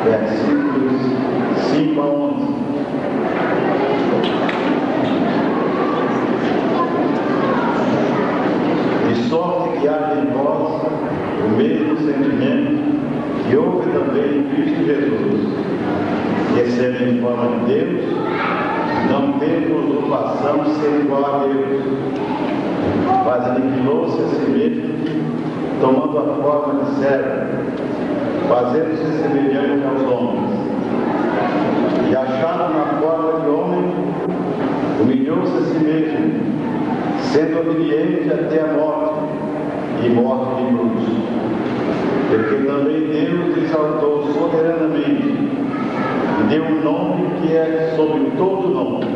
versículos 5 a 11. De sorte que haja em vós o mesmo sentimento que houve também em Cristo Jesus, que sendo em forma de Deus, não tendo usurpação de ser igual a Deus, mas aniquilou-se a si mesmo, tomando a forma de servo, fazendo-se semelhante aos homens. E achado na forma de homem, humilhou-se a si mesmo, sendo obediente até a morte, e morte de cruz. Porque também Deus exaltou soberanamente, e deu um nome que é sobre todo nome,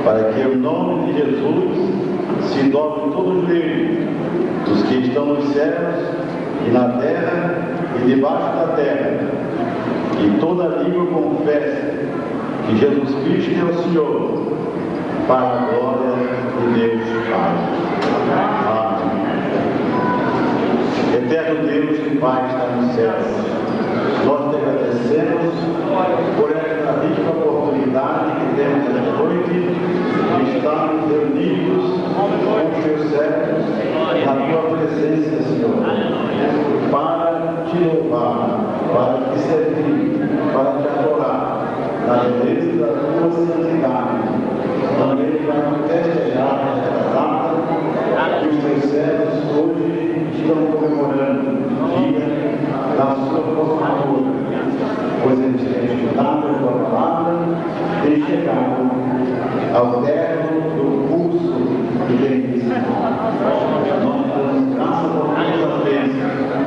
para que o nome de Jesus se dobre todo o joelho, dos que estão nos céus, e na terra, e debaixo da terra, e toda língua confesse que Jesus Cristo é o Senhor, para a glória de Deus Pai. Amém. Eterno Deus e Pai que está nos céus, nós te agradecemos por esta rica oportunidade que temos esta noite de estarmos reunidos com os teus servos na tua presença, Senhor, para te louvar, para te servir, para te adorar, na beleza da tua santidade. Também para festejar esta data que os teus servos hoje estão comemorando o dia da sua formatura, pois eles têm estudado a tua palavra e chegado ao termo do curso que tem ensinado. Nós damos graças por todas as vezes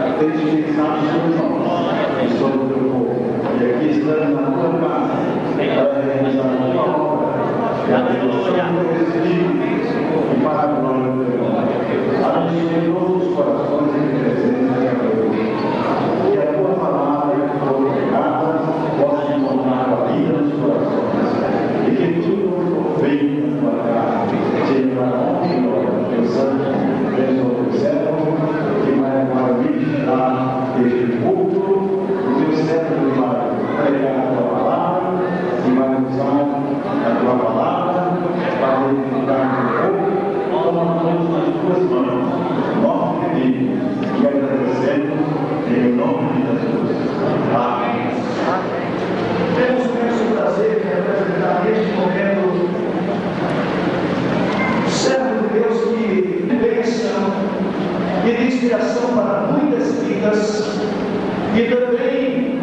que tens pensado sobre nós e sobre o teu povo. E aqui estamos na tua casa para realizar a tua obra. E a devoção do Espírito e para a glória do teu nome. Abençoe todos os corações e presentes hoje. Que a tua palavra que for pregada possa encontrar a vida nos corações. E que tudo o que for feito na tua casa seja para a honra e glória do teu santo, Deus do céu, que vai agora ministrar este culto, o teu servo vai pregar a tua palavra e vai usar a tua palavra para edificar o povo, tomando nas tuas mãos, nós pedimos e agradecemos em nome de Jesus. Amém. Temos o imenso prazer de apresentar neste momento o servo de Deus que bênção e de inspiração para muitas vidas, e também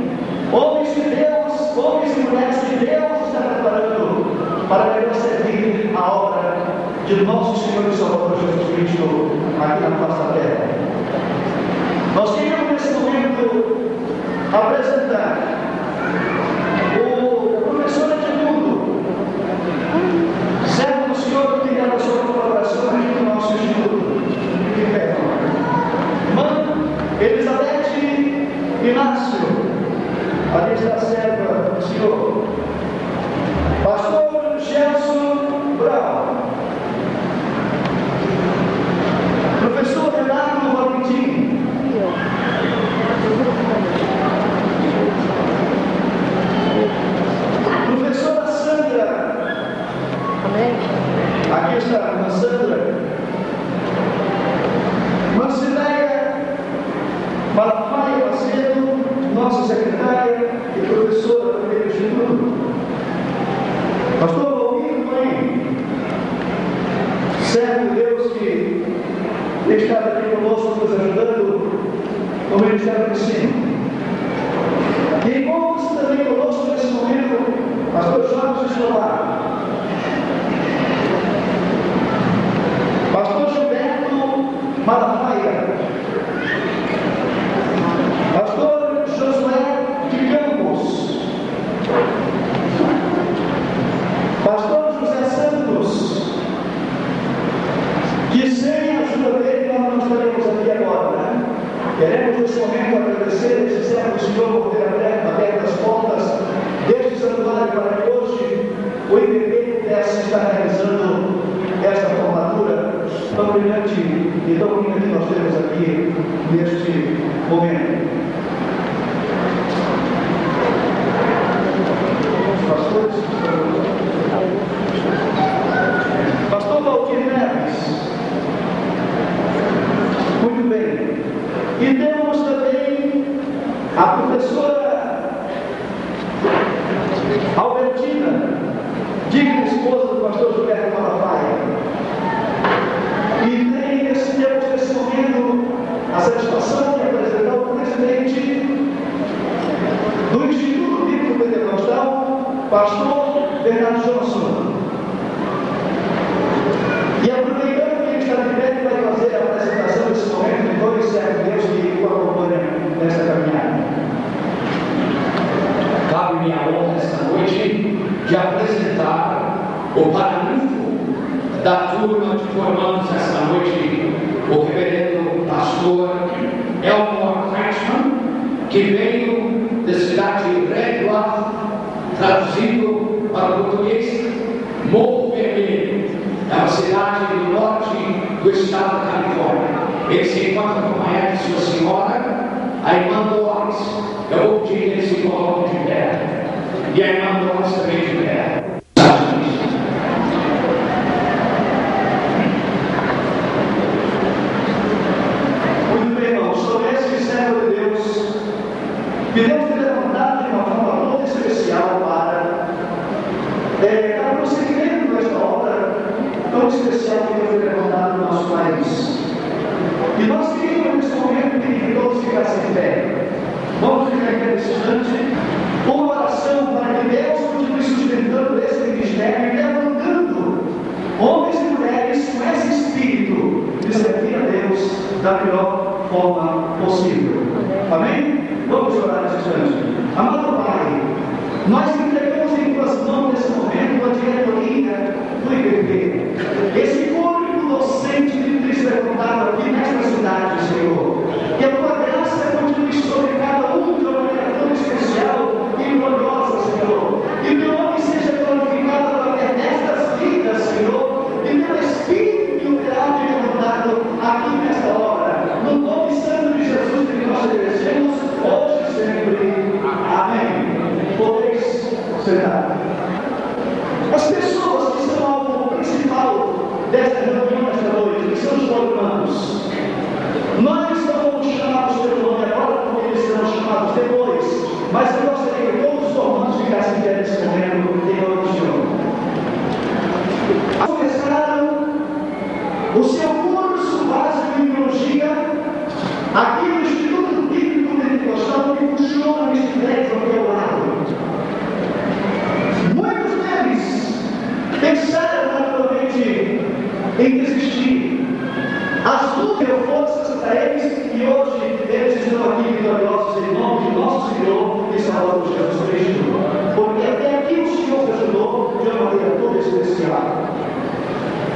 homens de Deus, homens e mulheres de Deus está preparando para melhor servir a obra de nosso Senhor e Salvador Jesus Cristo aqui na face da terra. Nós queremos nesse momento apresentar o professor Edmundo, servo do Senhor que tem a sua colaboração aqui no nosso instituto de inverno. Irmã Elizabeth Inácio, ali está a serva do Senhor. Pastor Gelson Brown, professor Renato Valentim, professora Sandra, aqui está a irmã Sandra, Marcileia Malafaia Macedo, nossa secretária e professora do Instituto. Pastor Valmir Mãe, servo de Deus que tem estado aqui conosco, nos ajudando no Ministério do Ensino. E encontra-se também conosco nesse momento, Pastor Jorge Escobar, Pastor Gilberto Malafaia, Pastor Josué de Campos, Pastor José Santos, que sem a ajuda dele nós não estaremos aqui agora, né? Queremos nesse momento agradecer esse servo do Senhor por ter aberto as portas deste santuário para que hoje o IPP pudesse estar realizando esta formatura tão brilhante e tão linda que nós temos aqui neste momento. pastor Bernardo Johnson. E aproveitando que ele está de pé, ele vai fazer a apresentação desse momento de dois servos de Deus que o acompanham nesta caminhada. Cabe-me a honra esta noite de apresentar o parágrafo da turma de formandos esta noite, o reverendo pastor Elmore Kretschmann, que veio da cidade de Red Bluff, traduzido para o português, Morro Vermelho. É uma cidade do norte do estado da Califórnia. Ele se encontra com a mãe de sua senhora, a irmã Doris. Eu vou pedir que eles se coloquem de pé. E a irmã Doris também de pé. Muito bem, irmãos, sobre esse servo de Deus, que Deus tem levantado de uma forma muito especial para dar prosseguimento desta obra tão especial que Deus tem levantado no nosso país. E nós queríamos nesse momento pedir que todos ficassem em pé. Vamos ficar aqui nesse instante, uma oração para que Deus continue sustentando esse ministério e levantando homens e mulheres com esse espírito de servir a Deus da melhor forma possível. Amém? Vamos orar nesse instante. Amado Pai, nós entregamos em tuas mãos nesse momento a diretoria do IPP, esse público docente que Cristo é levantado aqui nesta cidade, Senhor. Que a tua graça continue sobre cada um de uma maneira tão especial e gloriosa, Senhor. E que o teu nome seja glorificado através destas vidas, Senhor, e pelo Espírito que o terá levantado aqui nesta hora. No nome santo de Jesus que nós agradecemos, hoje e sempre. Amém. Podeis sentar. As pessoas que são alvo principal desta reunião nesta noite, que são os formandos, nós não vamos chamá-los pelo nome agora, porque eles serão chamados depois, mas eu gostaria que todos os formandos ficassem em pé nesse momento, em nome do Senhor. Começaram o seu curso básico em biologia aqui no Instituto Bíblico Pentecostal, que funciona nesse prédio ao meu lado. Muitos deles pensaram naturalmente em desistir. As lutas deu forças para eles e hoje eles estão aqui vitoriosos em nome de nosso Senhor e Salvador Jesus Cristo. Porque até aqui o Senhor te ajudou de uma maneira toda especial.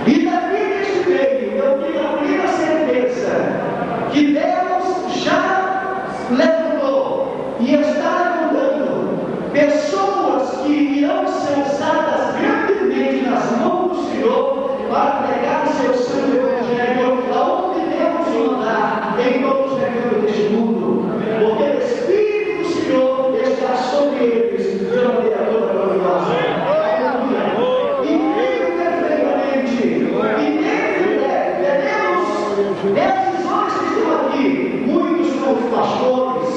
E daqui neste meio eu tenho a plena certeza que Deus já levantou e está levantando pessoas que irão ser usadas grandemente nas mãos do Senhor para pregar o seu santo evangelho aonde Deus mandar em todos os recantos deste mundo, porque o Espírito do Senhor está sobre eles de uma maneira toda gloriosa. E creio perfeitamente, e dentro teremos esses homens que estão aqui, muitos como pastores,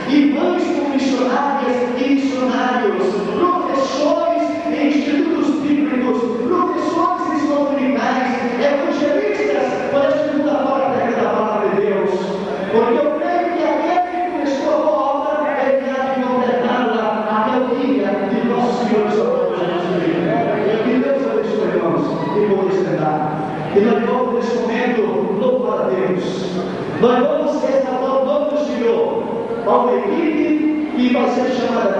irmãs como missionárias e missionários, professores em institutos bíblicos, professores em escolas comunitárias, evangelistas, para estimular a terra da palavra de Deus. Porque eu creio que aquele que começou a boa obra, ele há de completá-la até o dia de nosso Senhor e Salvador Jesus Cristo. Que Deus abençoe, irmãos, e vou estudar. E nós vamos, nesse momento, louvar a Deus. Nós vamos restaurar o nome do Senhor a uma equipe que vai ser chamada.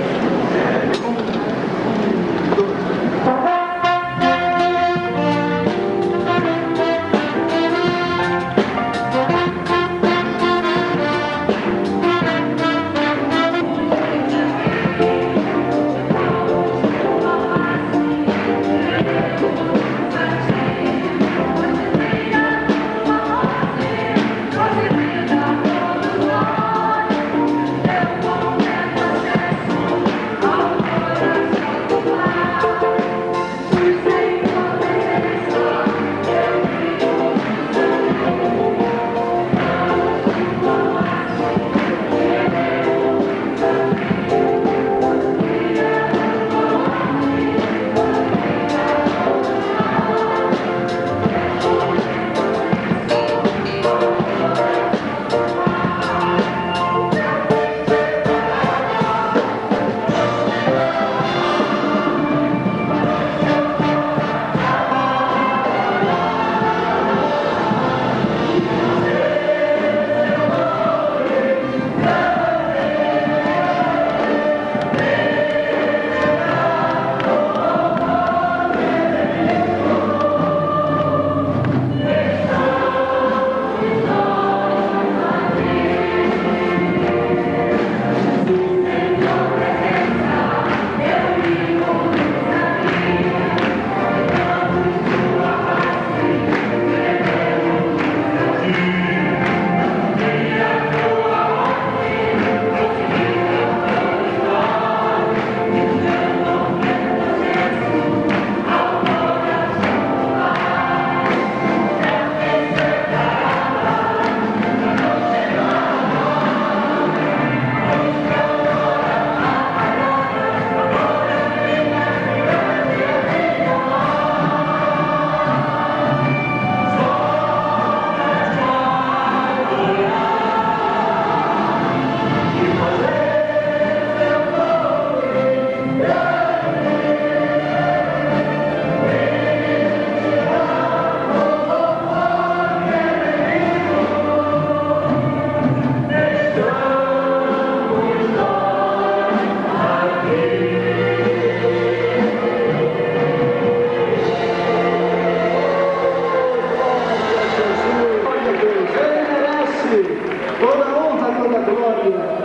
Toda honra, toda glória.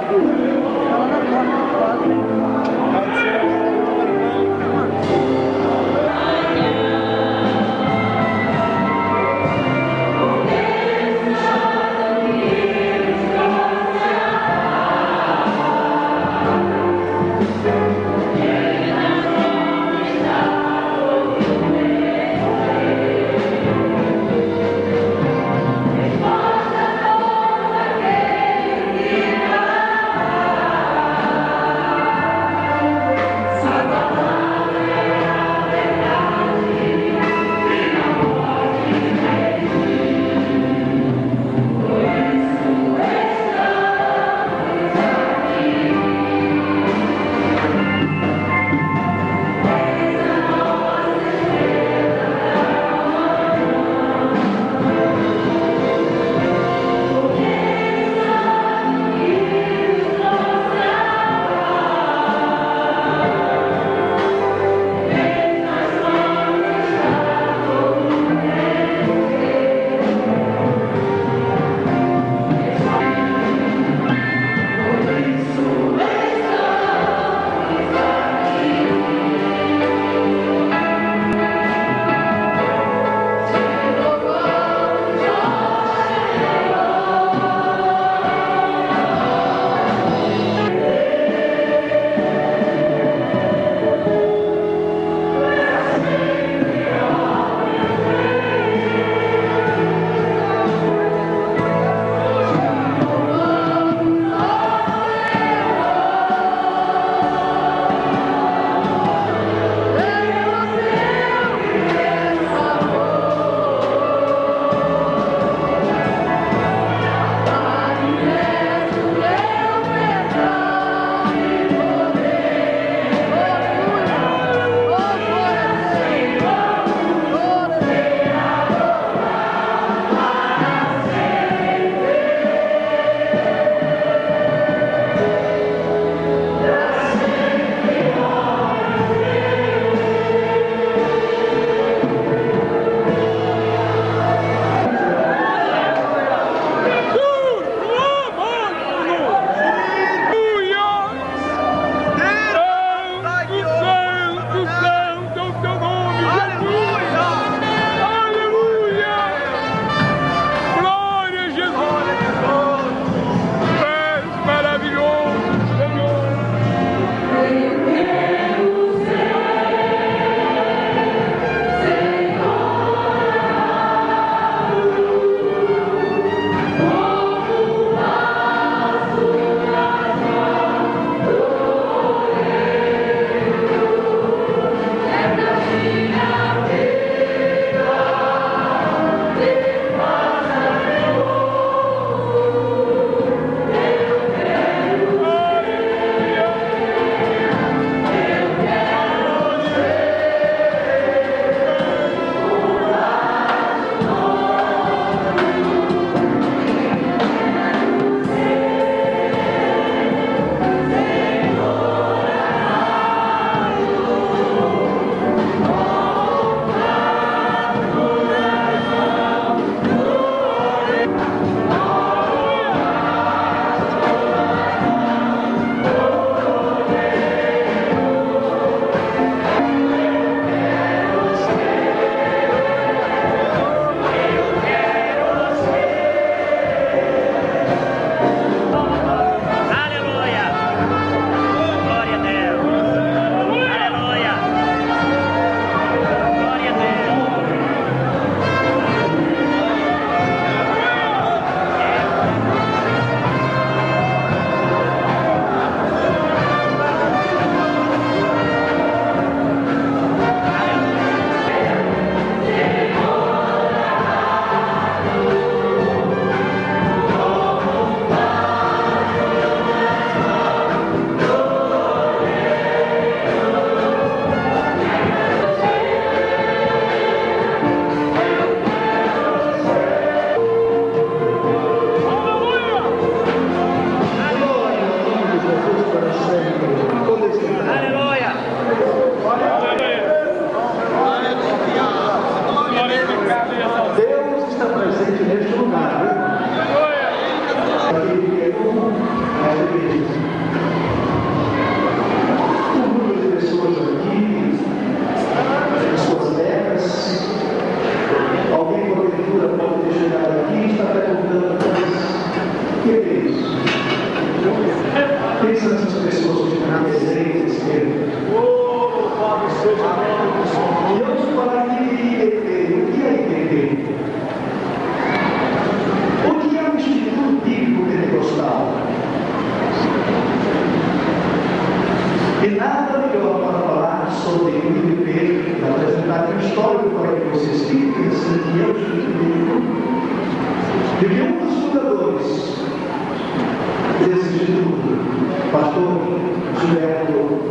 projeto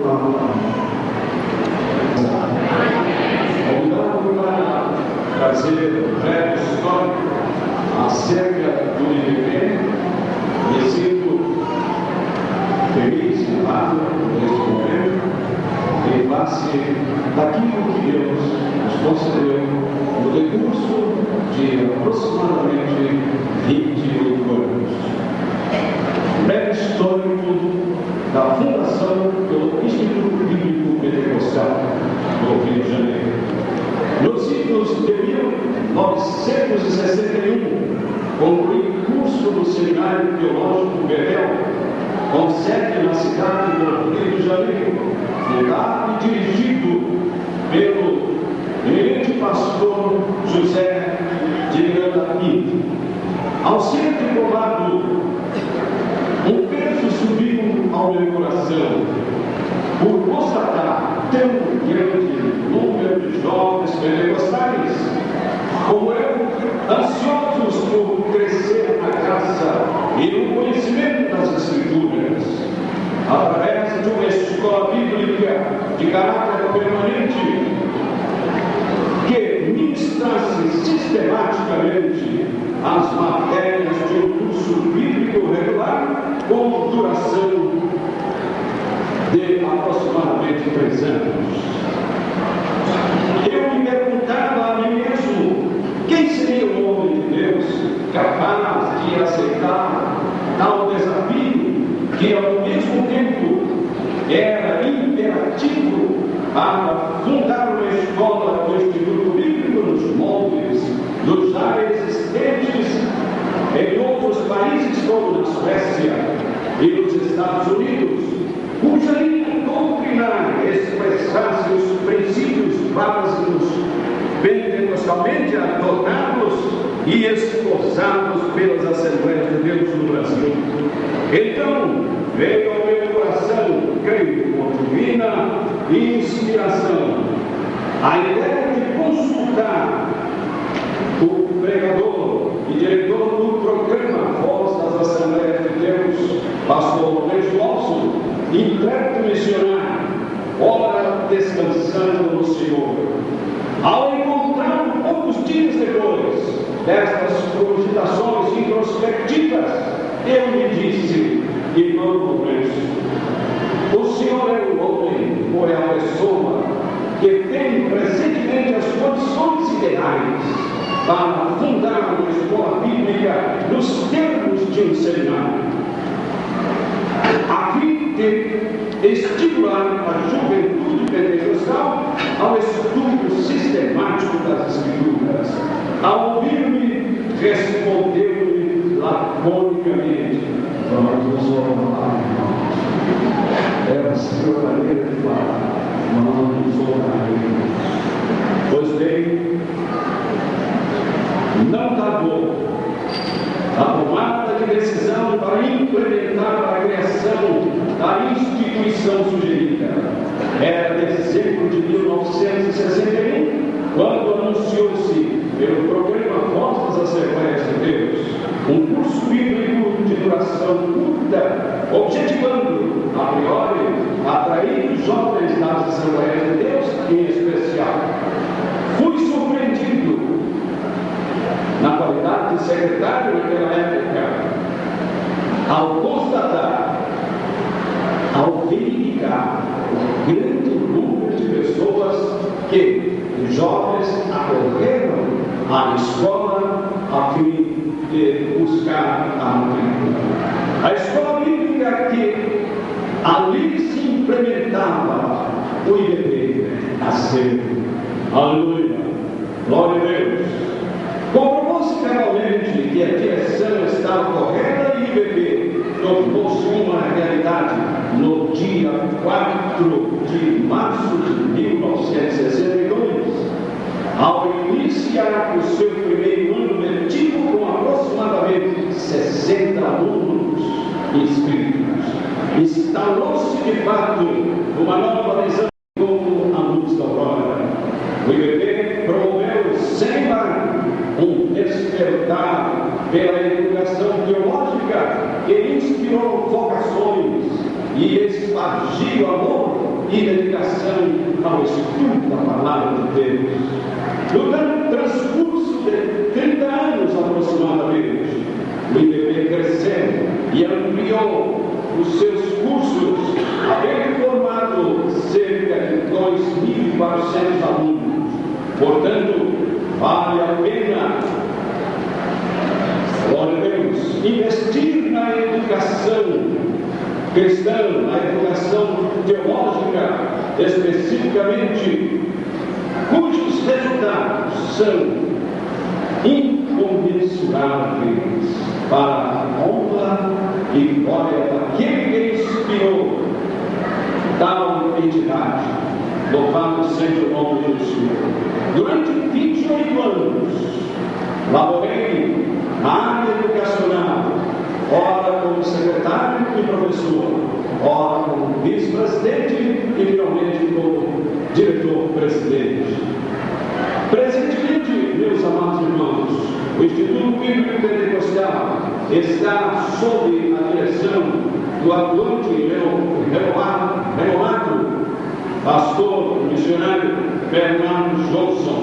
Convidado para trazer um breve histórico acerca do IBP, me sinto feliz e honrado neste momento, em face daquilo que Deus nos concedeu no decurso de aproximadamente 28 anos. Breve histórico da fundação do Instituto Bíblico Pentecostal do Rio de Janeiro. Nos idos de 1961, concluí o curso do Seminário Teológico Betel, com sede na cidade do Rio de Janeiro, fundado e dirigido pelo eminente pastor José de Miranda Pinto. Ao ser diplomado, um peso subiu ao meu coração, por constatar tão grande número de jovens pentecostais, como eu, ansiosos por crescer na graça e no conhecimento das Escrituras, através de uma escola bíblica de caráter permanente, que ministrasse sistematicamente as matérias de um curso bíblico regular com duração de aproximadamente 3 anos. Eu me perguntava a mim mesmo, quem seria o homem de Deus capaz de aceitar tal desafio que ao mesmo tempo era imperativo para fundar uma escola do Instituto Bíblico nos moldes dos já existentes em outros países como na Suécia e nos Estados Unidos, cuja linha doutrinária expressasse os princípios básicos pentecostalmente adotados e esposados pelas Assembleias de Deus no Brasil. Então, veio ao meu coração, creio, com divina inspiração, a ideia de consultar o pregador e diretor do programa Voz das Assembleias de Deus, pastor Luiz Lawson, intérprete missionário, ora descansando no Senhor. Ao encontrar poucos dias depois destas cogitações introspectivas, eu me disse, irmão Lourenço, o senhor é o homem ou é a pessoa que tem presentemente as condições ideais para fundar uma escola bíblica nos termos de um seminário, a fim de estimular a juventude pentecostal ao estudo sistemático das Escrituras. Ao ouvir-me, respondeu-me laconicamente: vamos orar, é a sua maneira de falar, vamos orar. Pois bem, não tardou a tomada de decisão para implementar a criação da instituição sugerida. Era dezembro de 1961, quando anunciou-se pelo programa Voz das Assembleias de Deus um curso bíblico de duração curta, objetivando, a priori, atrair os jovens das Assembleias de Deus em especial. Fui surpreendido, na qualidade de secretário naquela época, ao constatar, ao verificar o grande número de pessoas que, os jovens, acorreram à escola a fim de buscar a matrícula. A escola bíblica que ali se implementava o IBP nasceu. Aleluia! Glória a Deus! Comprovou-se realmente que a direção estava correta e o IBP tornou-se uma realidade no dia 4 de março de 1962, ao iniciar o seu primeiro ano letivo com aproximadamente 60 alunos inscritos. Instalou-se de fato uma nova visão como a luz da aurora. O IBP promoveu sem mar um despertar pela educação teológica que inspirou vocações e espargiu amor e dedicação ao estudo da palavra de Deus. No transcurso de 30 anos aproximadamente, o IPP cresceu e ampliou os seus cursos, havendo formado cerca de 2.400 alunos. Portanto, vale a pena, glória a Deus, investir na educação cristã, na educação teológica, especificamente, cujos resultados são incomensuráveis para a honra e glória daquele que inspirou tal entidade. Louvado seja o nome do Senhor. Durante 28 anos, laborei na área educacional, ora como secretário e professor, ora como vice-presidente e finalmente como diretor-presidente. Presentemente, meus amados irmãos, o Instituto Bíblico Pentecostal está sob a direção do atuante renomado pastor missionário Bernardo Johnson.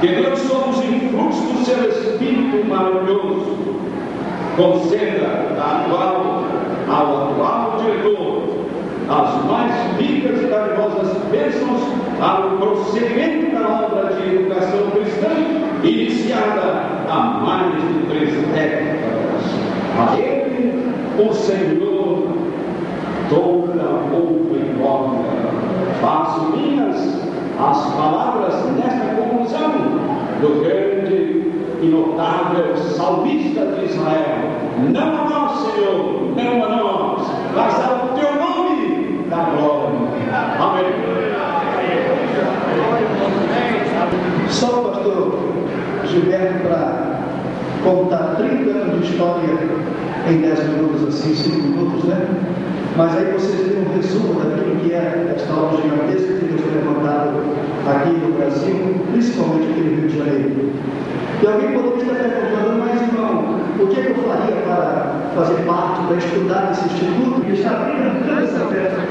Que Deus, somos influxos do seu Espírito maravilhoso, conceda ao atual diretor as mais ricas e carinhosas bênçãos para o prosseguimento da obra de educação cristã iniciada há mais de 3 décadas. A Ele, o Senhor, toda a honra e glória. Faço minhas as palavras nesta conclusão do grande e notável salmista de Israel: não a nós, Senhor, não a nós, mas ao teu nome da glória. Amém. Só o pastor Gilberto para contar 30 anos de história em 10 minutos, assim, 5 minutos, né? Mas aí vocês têm um resumo daquilo que é esta obra gigantesca que Deus tem levantado aqui no Brasil, principalmente aqui no Rio de Janeiro. E alguém poderia estar perguntando: mas irmão, o que eu faria para fazer parte, para estudar nesse instituto? E está abrindo essa peça.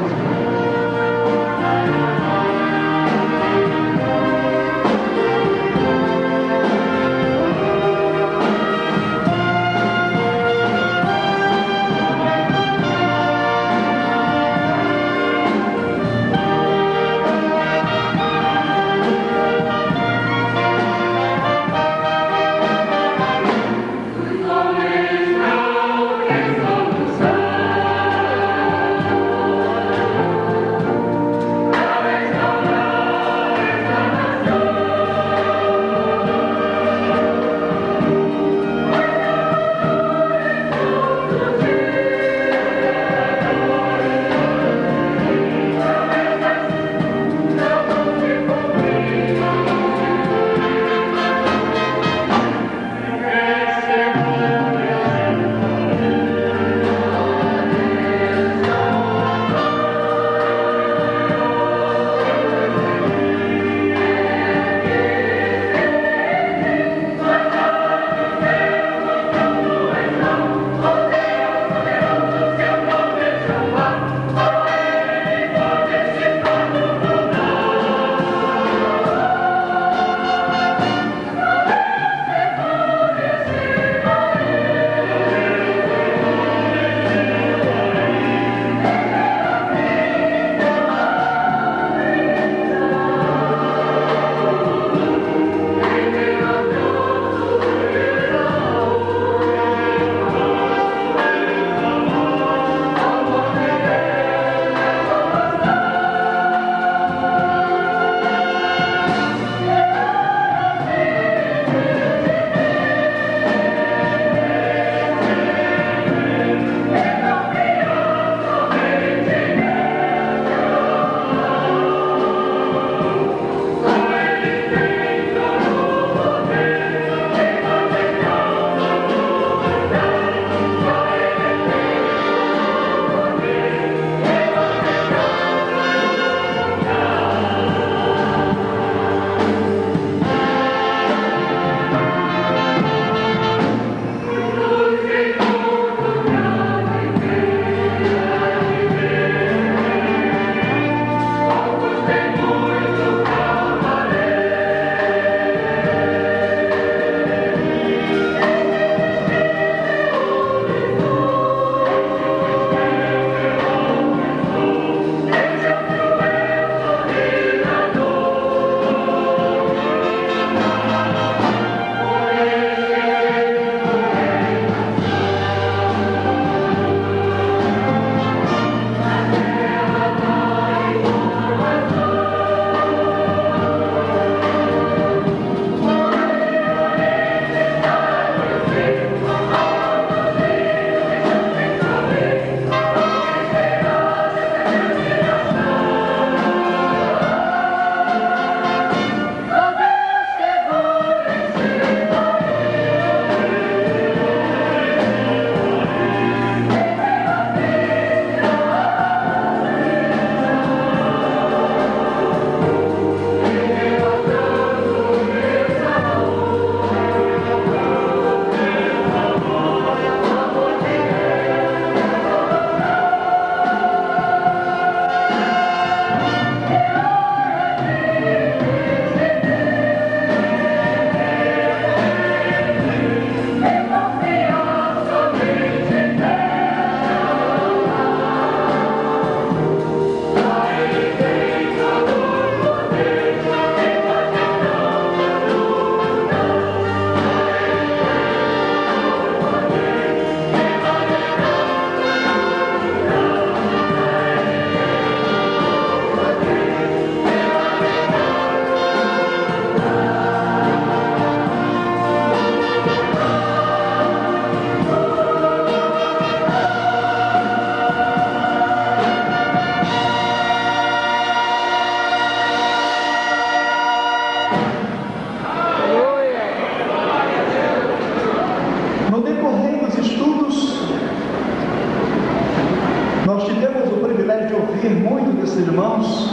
irmãos.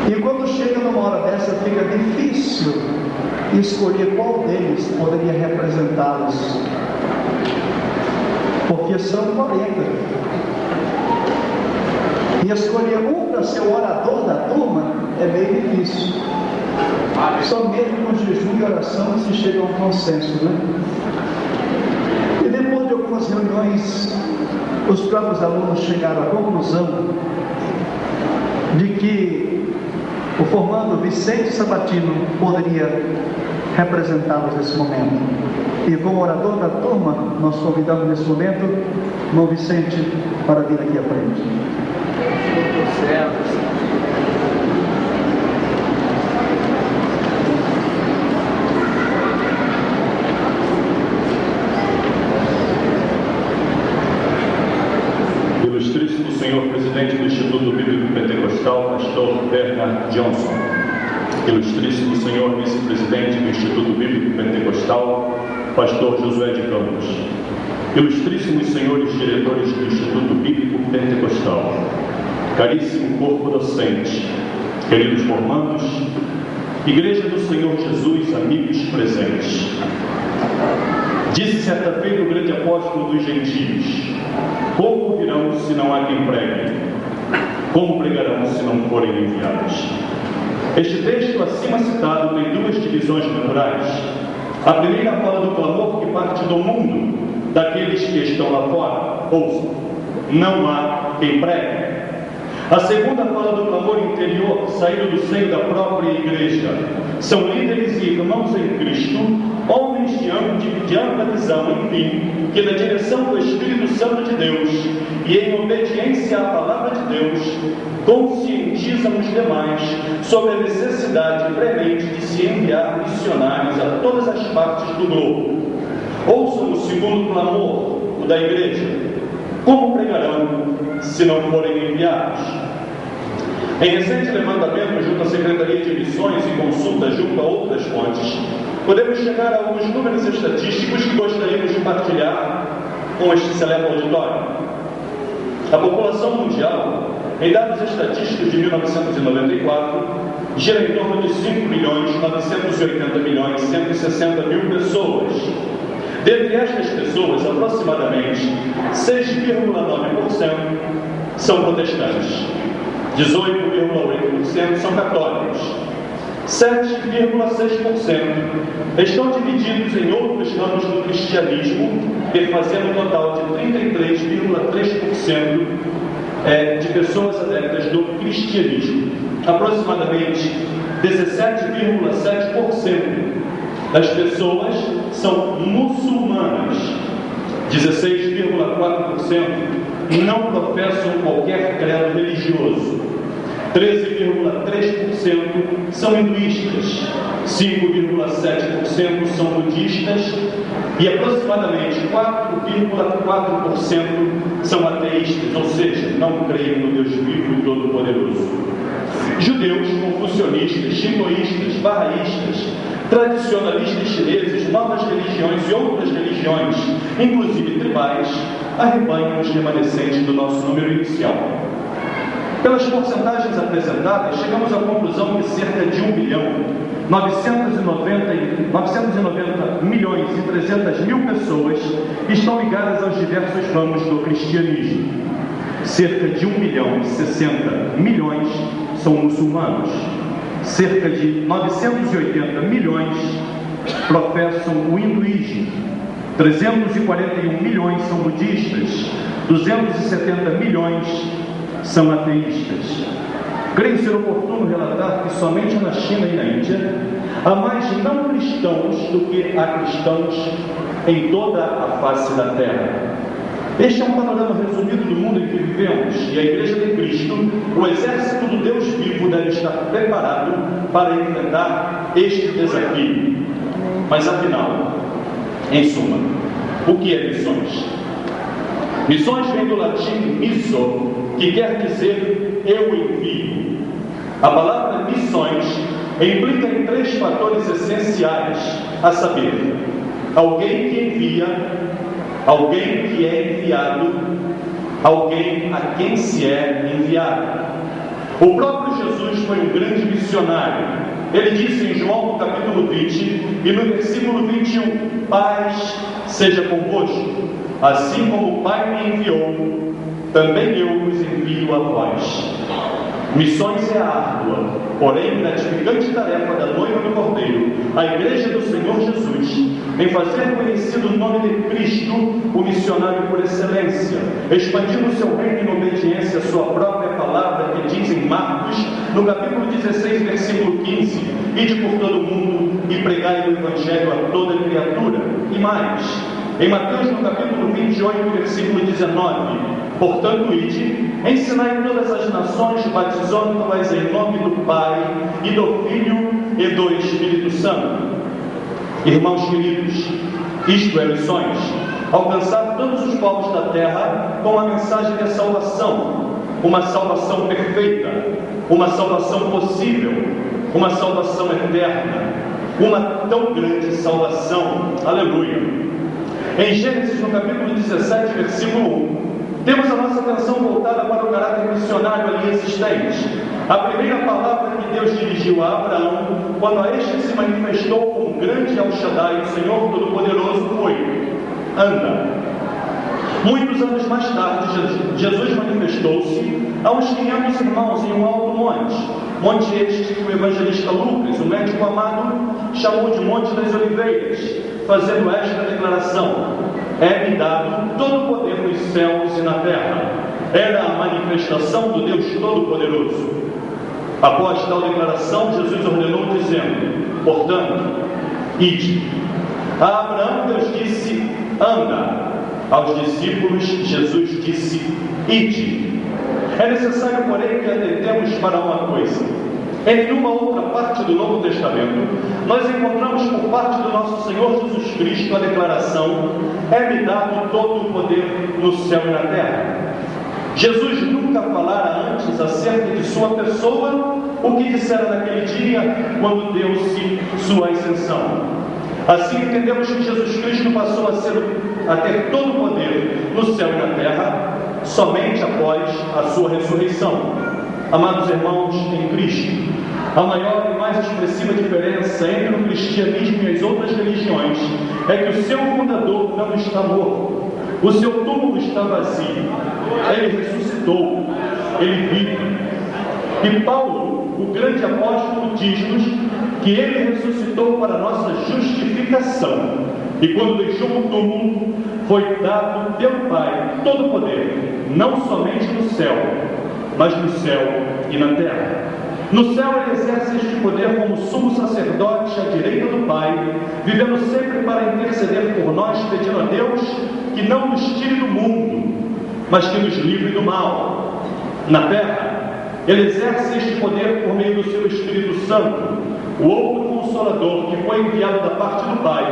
E quando chega numa hora dessa, fica difícil escolher qual deles poderia representá-los, porque são 40. E escolher um para ser o orador da turma é meio difícil. Só mesmo com jejum e oração se chega a um consenso, né? E depois de algumas reuniões, os próprios alunos chegaram à conclusão de que o formando Vicente Sabatino poderia representá-los nesse momento. E como orador da turma, nós convidamos nesse momento irmão Vicente para vir aqui à frente. Ilustríssimo Senhor Presidente do Instituto Bíblico Pentecostal, Pastor Bernard Johnson. Ilustríssimo Senhor Vice-Presidente do Instituto Bíblico Pentecostal, Pastor Josué de Campos. Ilustríssimos Senhores Diretores do Instituto Bíblico Pentecostal. Caríssimo corpo docente, queridos formandos, Igreja do Senhor Jesus, amigos presentes. Disse certa feita o grande apóstolo dos gentios: como ouvirão se não há quem pregue? Como pregarão se não forem enviados? Este texto acima citado tem duas divisões naturais. A primeira fala do clamor que parte do mundo, daqueles que estão lá fora. Ouçam, não há quem pregue. A segunda fala do clamor interior, saído do seio da própria igreja. São líderes e irmãos em Cristo, homens de ampla visão, enfim, que na direção do Espírito Santo de Deus e em obediência à palavra de Deus, conscientizam os demais sobre a necessidade premente de se enviar missionários a todas as partes do globo. Ouçam o segundo clamor, o da igreja: como pregarão se não forem enviados? Em recente levantamento junto à Secretaria de Missões e consulta junto a outras fontes, podemos chegar a alguns números estatísticos que gostaríamos de partilhar com este seleto auditório. A população mundial, em dados estatísticos de 1994, gira em torno de 5.980.160.000 pessoas. Dentre estas pessoas, aproximadamente 6,9% são protestantes, 18,8% são católicos, 7,6% estão divididos em outros ramos do cristianismo, perfazendo um total de 33,3% de pessoas adeptas do cristianismo. Aproximadamente 17,7% das pessoas são muçulmanas, 16,4% não professam qualquer credo religioso, 13,3% são hinduístas, 5,7% são budistas e aproximadamente 4,4% são ateístas, ou seja, não creem no Deus vivo e todo-poderoso. Judeus, confucionistas, shintoístas, bahaístas, tradicionalistas chineses, novas religiões e outras religiões, inclusive tribais, arrebanham os remanescentes do nosso número inicial. Pelas porcentagens apresentadas, chegamos à conclusão que cerca de 1.990.300.000 pessoas estão ligadas aos diversos ramos do cristianismo. Cerca de 1.060.000.000 são muçulmanos. Cerca de 980 milhões professam o hinduísmo, 341 milhões são budistas, 270 milhões são ateístas. Creio ser oportuno relatar que somente na China e na Índia há mais não cristãos do que há cristãos em toda a face da terra. Este é um panorama resumido do mundo em que vivemos, e a Igreja de Cristo, o exército do Deus vivo, deve estar preparado para enfrentar este desafio. Mas afinal, em suma, o que é missões? Missões vem do latim misso, que quer dizer eu envio. A palavra missões implica em três fatores essenciais, a saber, alguém que envia, alguém que é enviado alguém a quem se é enviado. O próprio Jesus foi um grande missionário. Ele disse em João, no capítulo 20, e no versículo 21, paz seja convosco. Assim como o Pai me enviou, também eu vos envio a vós. Missões é árdua, porém gratificante tarefa da noiva do Cordeiro, a Igreja do Senhor Jesus, em fazer conhecido o nome de Cristo, o missionário por excelência, expandindo o seu reino em obediência à sua própria palavra, que diz em Marcos, no capítulo 16, versículo 15, ide por todo o mundo e pregai o Evangelho a toda criatura. E mais, em Mateus, no capítulo 28, versículo 19, portanto, ide, ensinai todas as nações, batizando-as em nome do Pai, e do Filho, e do Espírito Santo. Irmãos queridos, isto é missões, alcançar todos os povos da terra com a mensagem da salvação, uma salvação perfeita, uma salvação possível, uma salvação eterna, uma tão grande salvação, aleluia. Em Gênesis, no capítulo 17, versículo 1, temos a nossa atenção voltada para o caráter missionário ali existente. A primeira palavra que Deus dirigiu a Abraão, quando a este se manifestou como grande El Shaddai, o Senhor Todo-Poderoso, foi: anda. Muitos anos mais tarde, Jesus manifestou-se a uns 500 irmãos em um alto monte este que o evangelista Lucas, o médico amado, chamou de Monte das Oliveiras, fazendo esta declaração: é-me dado todo o poder nos céus e na terra. Era a manifestação do Deus Todo-Poderoso. Após tal declaração, Jesus ordenou dizendo, portanto, ide. A Abraão Deus disse, anda. Aos discípulos, Jesus disse, ide. É necessário, porém, que atentemos para uma coisa. Em nenhuma outra parte do Novo Testamento, nós encontramos por parte do nosso Senhor Jesus Cristo a declaração: é-me dado todo o poder no céu e na terra. Jesus nunca falara antes acerca de sua pessoa o que dissera naquele dia, quando deu-se sua ascensão. Assim entendemos que Jesus Cristo passou a ter todo o poder no céu e na terra somente após a sua ressurreição. Amados irmãos em Cristo, a maior e mais expressiva diferença entre o cristianismo e as outras religiões é que o seu fundador não está morto, o seu túmulo está vazio, ele ressuscitou, ele vive. E Paulo, o grande apóstolo, diz-nos que ele ressuscitou para a nossa justificação. E quando deixou o túmulo, foi dado pelo Pai todo o poder, não somente no céu, mas no céu e na terra. No céu ele exerce este poder como sumo sacerdote à direita do Pai, vivendo sempre para interceder por nós, pedindo a Deus que não nos tire do mundo, mas que nos livre do mal. Na terra, ele exerce este poder por meio do seu Espírito Santo, o outro Consolador que foi enviado da parte do Pai.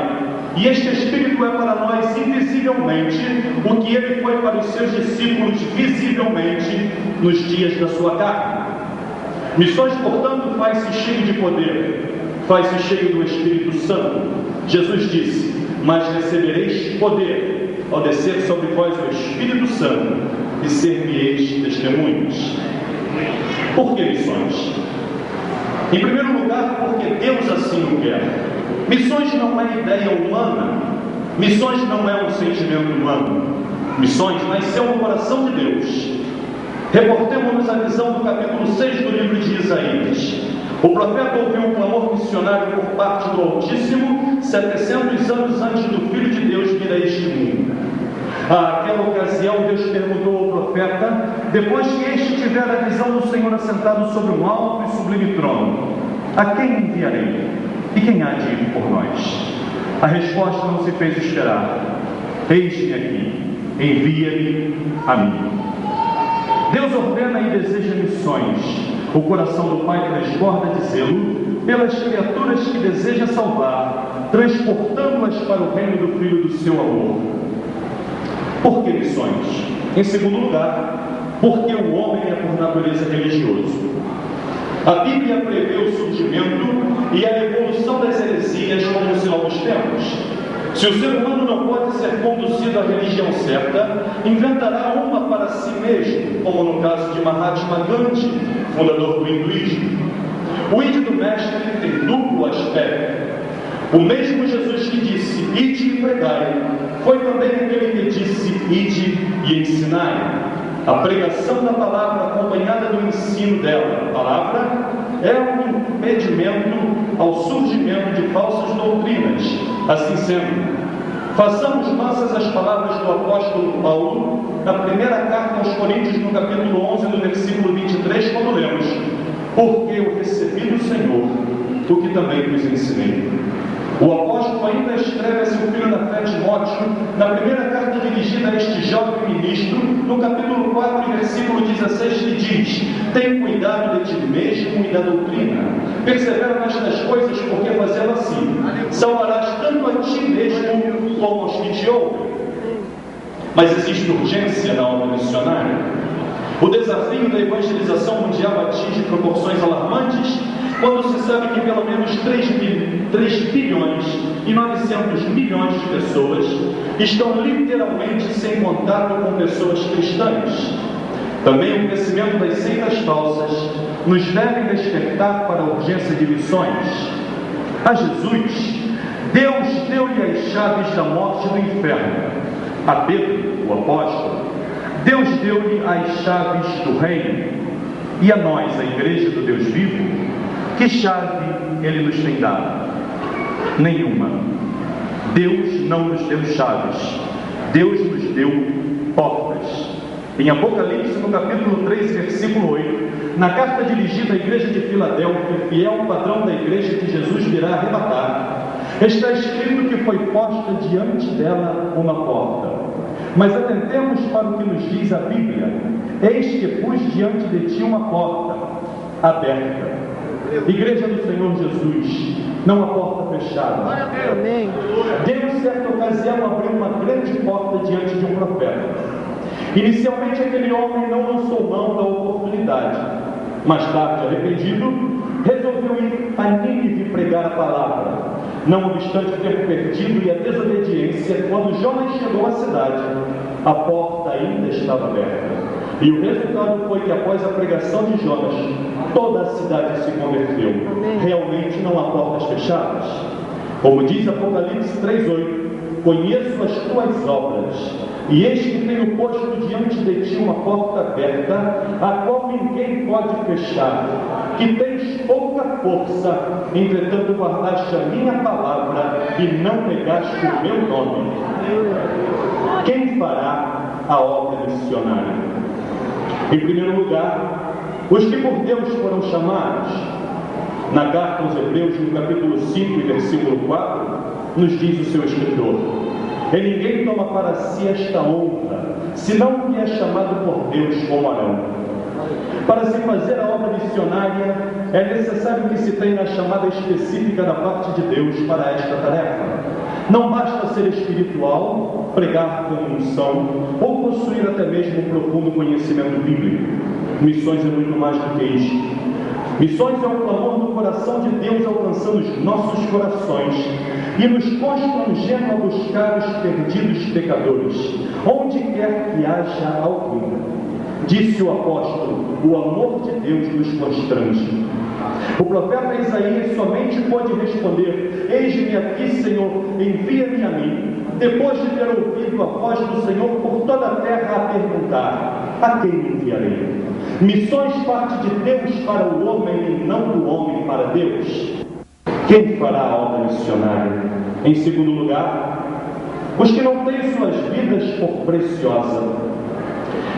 E este Espírito é para nós invisivelmente o que ele foi para os seus discípulos visivelmente nos dias da sua carne. Missões, portanto, faz-se cheio de poder, faz-se cheio do Espírito Santo. Jesus disse, mas recebereis poder ao descer sobre vós o Espírito Santo e ser-me-eis testemunhas. Por que missões? Em primeiro lugar, porque Deus assim o quer. Missões não é ideia humana, missões não é um sentimento humano. Missões nasceu no coração de Deus. Reportemos-nos a visão do capítulo 6 do livro de Isaías. O profeta ouviu um clamor missionário por parte do Altíssimo 700 anos antes do Filho de Deus vir a este mundo. Naquela ocasião, Deus perguntou ao profeta, depois que este tiver a visão do Senhor assentado sobre um alto e sublime trono: a quem enviarei? E quem há de ir por nós? A resposta não se fez esperar: eis-me aqui, envia-me a mim. Deus ordena e deseja missões. O coração do Pai transborda de zelo pelas criaturas que deseja salvar, transportando-as para o reino do Filho do seu amor. Por que missões? Em segundo lugar, porque o homem é por natureza religioso. A Bíblia prevê o surgimento e a evolução das heresias como os novos tempos. Se o ser humano não pode ser conduzido à religião certa, inventará uma para si mesmo, como no caso de Mahatma Gandhi, fundador do hinduísmo. O ide do mestre tem duplo aspecto. O mesmo Jesus que disse, ide e pregai, foi também aquele que disse, ide e ensinai. A pregação da palavra acompanhada do ensino dela, a palavra, é um impedimento ao surgimento de falsas doutrinas. Assim sendo, façamos nossas as palavras do apóstolo Paulo, na primeira carta aos Coríntios, no capítulo 11, do versículo 23, quando lemos, porque eu recebi do Senhor o que também vos ensinei. O apóstolo ainda escreve a seu filho da fé Timóteo, na primeira carta dirigida a este jovem ministro, no capítulo 4, versículo 16, que diz, tem cuidado de ti mesmo e da doutrina, persevera nestas coisas, porque fazendo assim, salvarás tanto a ti mesmo como aos que te ouvem. Mas existe urgência na obra missionária. O desafio da evangelização mundial atinge proporções alarmantes quando se sabe que pelo menos 3 bilhões e 900 milhões de pessoas estão literalmente sem contato com pessoas cristãs. Também o crescimento das seitas falsas nos deve despertar para a urgência de missões. A Jesus, Deus deu-lhe as chaves da morte e do inferno. A Pedro, o apóstolo, Deus deu-lhe as chaves do reino. E a nós, a igreja do Deus vivo, que chave Ele nos tem dado? Nenhuma. Deus não nos deu chaves. Deus nos deu portas. Em Apocalipse, no capítulo 3, versículo 8, na carta dirigida à igreja de Filadélfia, fiel padrão da igreja que Jesus virá arrebatar, está escrito que foi posta diante dela uma porta. Mas atentemos para o que nos diz a Bíblia. Eis que pus diante de ti uma porta aberta. Igreja do Senhor Jesus, não a porta fechada. Amém. Deus, em certa ocasião, abriu uma grande porta diante de um profeta. Inicialmente, aquele homem não lançou mão da oportunidade. Mais tarde, arrependido, resolveu ir a Nínive pregar a palavra. Não obstante o tempo perdido e a desobediência, quando Jonas chegou à cidade, a porta ainda estava aberta. E o resultado foi que, após a pregação de Jonas, toda a cidade se converteu. Realmente não há portas fechadas. Como diz Apocalipse 3:8, conheço as tuas obras, e eis que tenho posto diante de ti uma porta aberta, a qual ninguém pode fechar, que tens pouca força, entretanto guardaste a minha palavra e não negaste o meu nome. Quem fará a obra missionária? Em primeiro lugar, os que por Deus foram chamados. Na carta aos Hebreus, no capítulo 5, versículo 4, nos diz o seu escritor, e ninguém toma para si esta honra, senão o que é chamado por Deus como Arão. Para se fazer a obra missionária, é necessário que se tenha a chamada específica da parte de Deus para esta tarefa. Não basta ser espiritual, pregar com unção, ou possuir até mesmo um profundo conhecimento bíblico. Missões é muito mais do que isto. Missões é o clamor do coração de Deus alcançando os nossos corações e nos constrangendo a buscar os perdidos pecadores, onde quer que haja algum. Disse o apóstolo, o amor de Deus nos constrange. O profeta Isaías somente pôde responder, eis-me aqui, Senhor, envia-me a mim, depois de ter ouvido a voz do Senhor por toda a terra a perguntar, a quem me enviarei? Missões parte de Deus para o homem e não do homem para Deus. Quem fará a obra missionária? Em segundo lugar, os que não têm suas vidas por preciosa.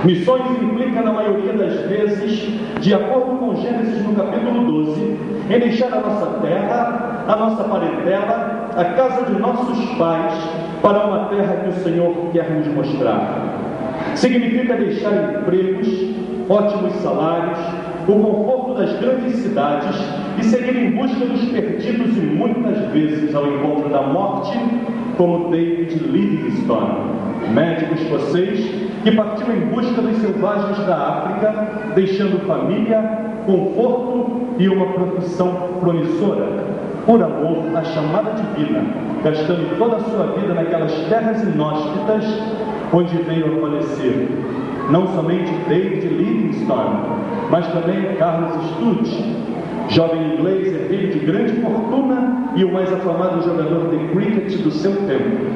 Missões implica, na maioria das vezes, de acordo com Gênesis no capítulo 12, em deixar a nossa terra, a nossa parentela, a casa de nossos pais, para uma terra que o Senhor quer nos mostrar. Significa deixar empregos, ótimos salários, o conforto das grandes cidades e seguir em busca dos perdidos e muitas vezes ao encontro da morte, como David Livingstone, médico escocês que partiu em busca dos selvagens da África, deixando família, conforto e uma profissão promissora. por amor à chamada divina, gastando toda a sua vida naquelas terras inóspitas onde veio a falecer. Não somente David Livingstone, mas também Carlos Studd, jovem inglês herdeiro de grande fortuna e o mais afamado jogador de cricket do seu tempo,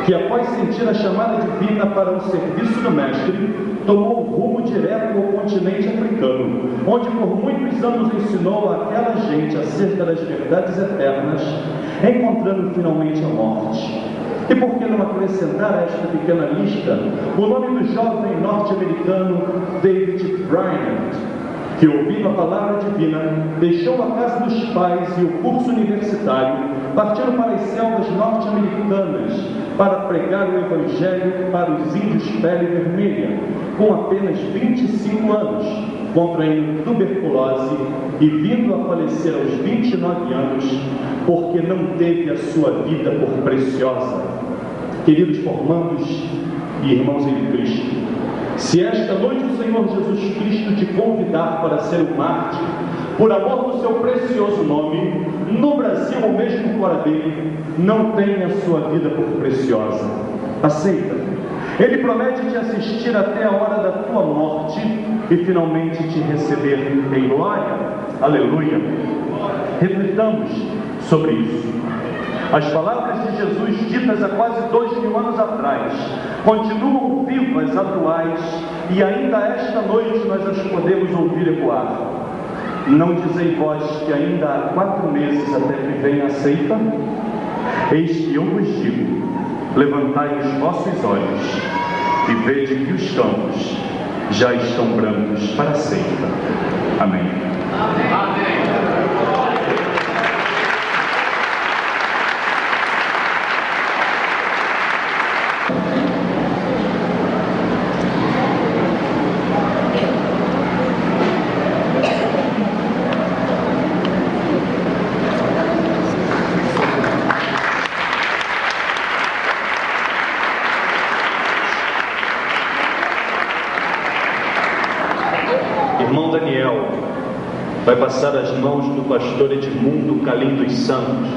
que após sentir a chamada divina para o serviço do mestre, tomou o rumo direto ao continente africano, onde por muitos anos ensinou àquela gente acerca das verdades eternas, encontrando finalmente a morte. E por que não acrescentar a esta pequena lista o nome do jovem norte-americano David Bryant, que, ouvindo a palavra divina, deixou a casa dos pais e o curso universitário, partindo para as selvas norte-americanas para pregar o Evangelho para os índios pele vermelha, com apenas 25 anos, contraindo tuberculose e vindo a falecer aos 29 anos, porque não teve a sua vida por preciosa. Queridos formandos e irmãos em Cristo, se esta noite o Senhor Jesus Cristo te convidar para ser um mártir, por amor do seu precioso nome, no Brasil ou mesmo fora dele, não tenha a sua vida por preciosa. Aceita. Ele promete te assistir até a hora da tua morte e finalmente te receber em glória. Aleluia. Reflitamos sobre isso. As palavras de Jesus ditas há quase 2000 anos atrás continuam vivas, atuais, e ainda esta noite nós as podemos ouvir ecoar. Não dizei vós que ainda há 4 meses até que venha a ceifa? Eis que eu vos digo, levantai os vossos olhos e vede que os campos já estão brancos para a ceifa. Amém. Amém. Irmão Daniel vai passar as mãos do pastor Edmundo Calim dos Santos.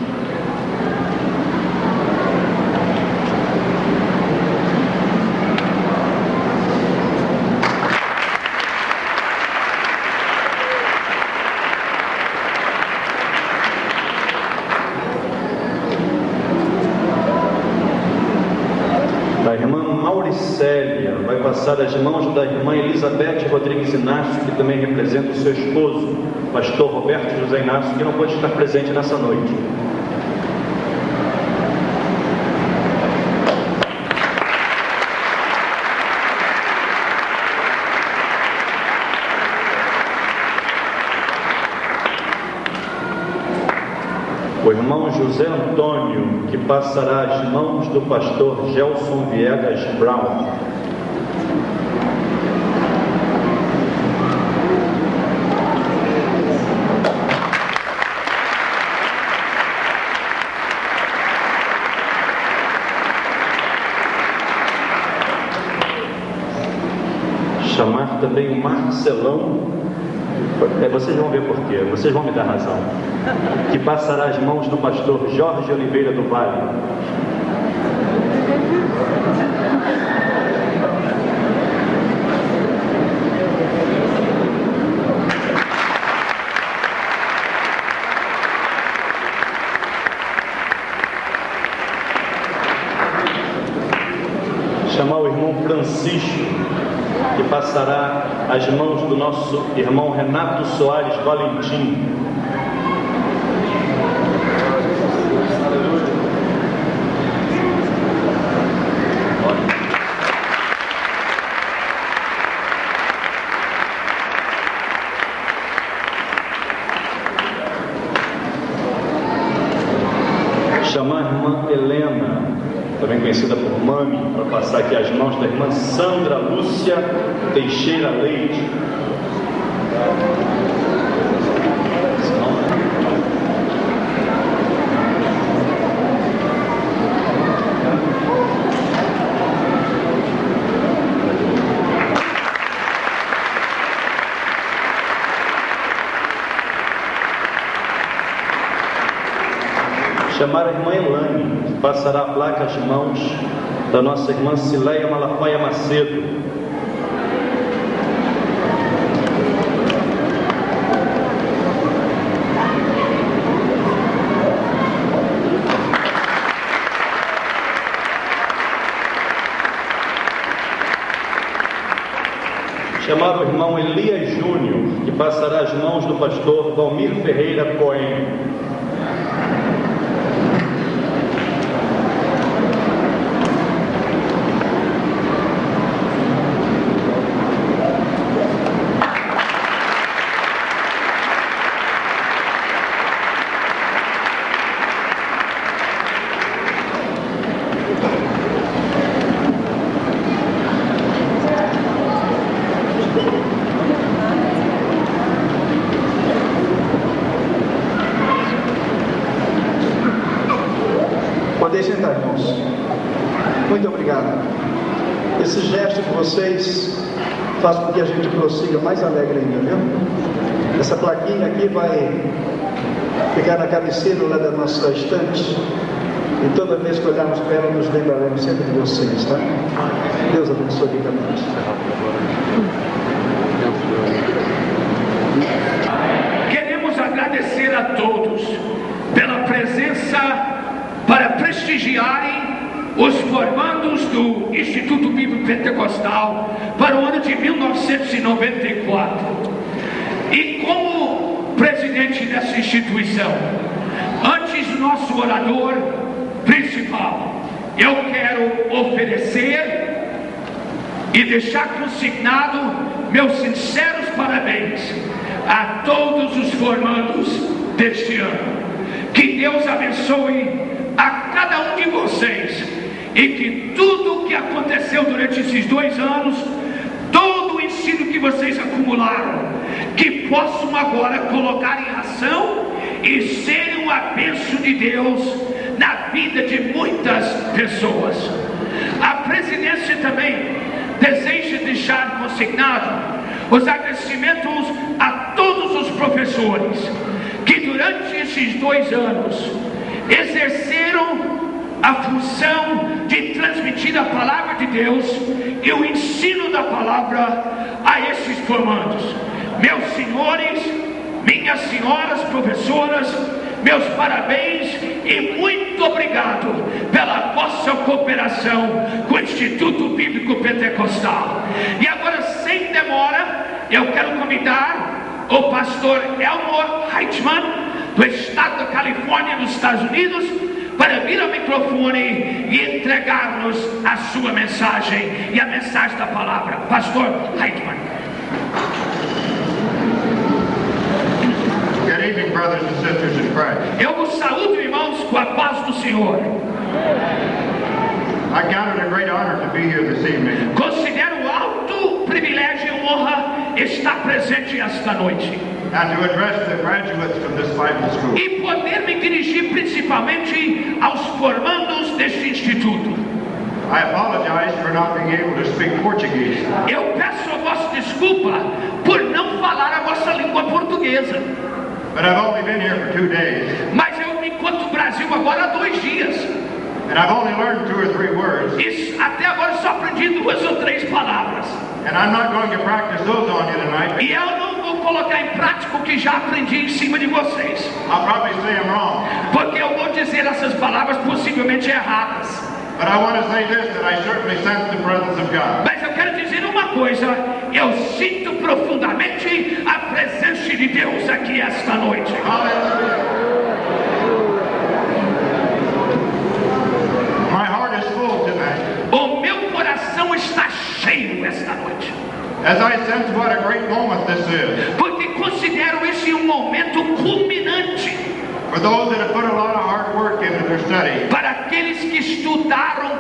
Da irmã Mauricélia vai passar as mãos da irmã Elizabeth Rodrigues Inácio, que também representa o seu esposo, pastor Roberto José Inácio, que não pôde estar presente nessa noite. O irmão José Antônio, que passará as mãos do pastor Gelson Viegas Brown. Chamar também o Marcelão. Vocês vão ver por quê, vocês vão me dar razão. Que passará as mãos do pastor Jorge Oliveira do Vale. Chamar o irmão Francisco, que passará as mãos do nosso irmão Renato Soares Valentim. Chamar a irmã Helena, também conhecida por Mami, para passar aqui as mãos da irmã Sandra Lúcia Teixeira Leite. Chamar a irmã Elane, que passará a placa às mãos da nossa irmã Cileia Malafaia Macedo. Chamar o irmão Elias Júnior, que passará às mãos do pastor Valmir Ferreira Cohen. Podem sentar, irmãos. Muito obrigado. Esse gesto de vocês faz com que a gente prossiga mais alegre ainda, viu? Essa plaquinha aqui vai ficar na cabeceira lá da nossa estante. E toda vez que olharmos para ela, nos lembraremos sempre de vocês, tá? Deus abençoe ricamente. Queremos agradecer a todos pela presença para prestigiarem os formandos do Instituto Bíblico Pentecostal para o ano de 1994. E como presidente dessa instituição, antes do nosso orador principal, eu quero oferecer e deixar consignado meus sinceros parabéns a todos os formandos deste ano. Que Deus abençoe a cada um de vocês e que tudo o que aconteceu durante esses 2 anos, todo o ensino que vocês acumularam, que possam agora colocar em ação e serem uma bênção de Deus na vida de muitas pessoas. A presidência também deseja deixar consignado os agradecimentos a todos os professores que durante esses 2 anos exerceram a função de transmitir a palavra de Deus e o ensino da palavra a esses formandos. Meus senhores, minhas senhoras professoras, meus parabéns e muito obrigado pela vossa cooperação com o Instituto Bíblico Pentecostal. E agora, sem demora, eu quero convidar o pastor Elmore Heitman, do estado da Califórnia, nos Estados Unidos, para vir ao microfone e entregar-nos a sua mensagem e a mensagem da palavra. Pastor Heitman. Good evening, brothers and sisters in Christ. Eu vos saúdo, irmãos, com a paz do Senhor. I count it a great honor to be here this evening. Considero alto privilégio e honra estar presente esta noite. And to address the graduates from this Bible school. E poder me dirigir principalmente aos formandos deste instituto. I apologize for not being able to speak Portuguese. Eu peço a vossa desculpa por não falar a vossa língua portuguesa. But I've only been here for 2 days. Mas eu me encontro no Brasil agora há 2 dias. And I've only learned 2 or 3 words. E até agora só aprendi 2 ou 3 palavras. And I'm not going to practice those on you tonight. E eu não vou colocar em prática o que já aprendi em cima de vocês. I'll probably say them wrong. Porque eu vou dizer essas palavras possivelmente erradas. But I want to say this, that I certainly sense the presence of God. Mas eu quero dizer uma coisa, eu sinto profundamente a presença de Deus aqui esta noite. My heart is full tonight. O meu coração está cheio esta noite. As I sense what a great moment this is. Porque considero esse um momento culminante. For those that have put a lot of hard work into their study. Para aqueles que estudaram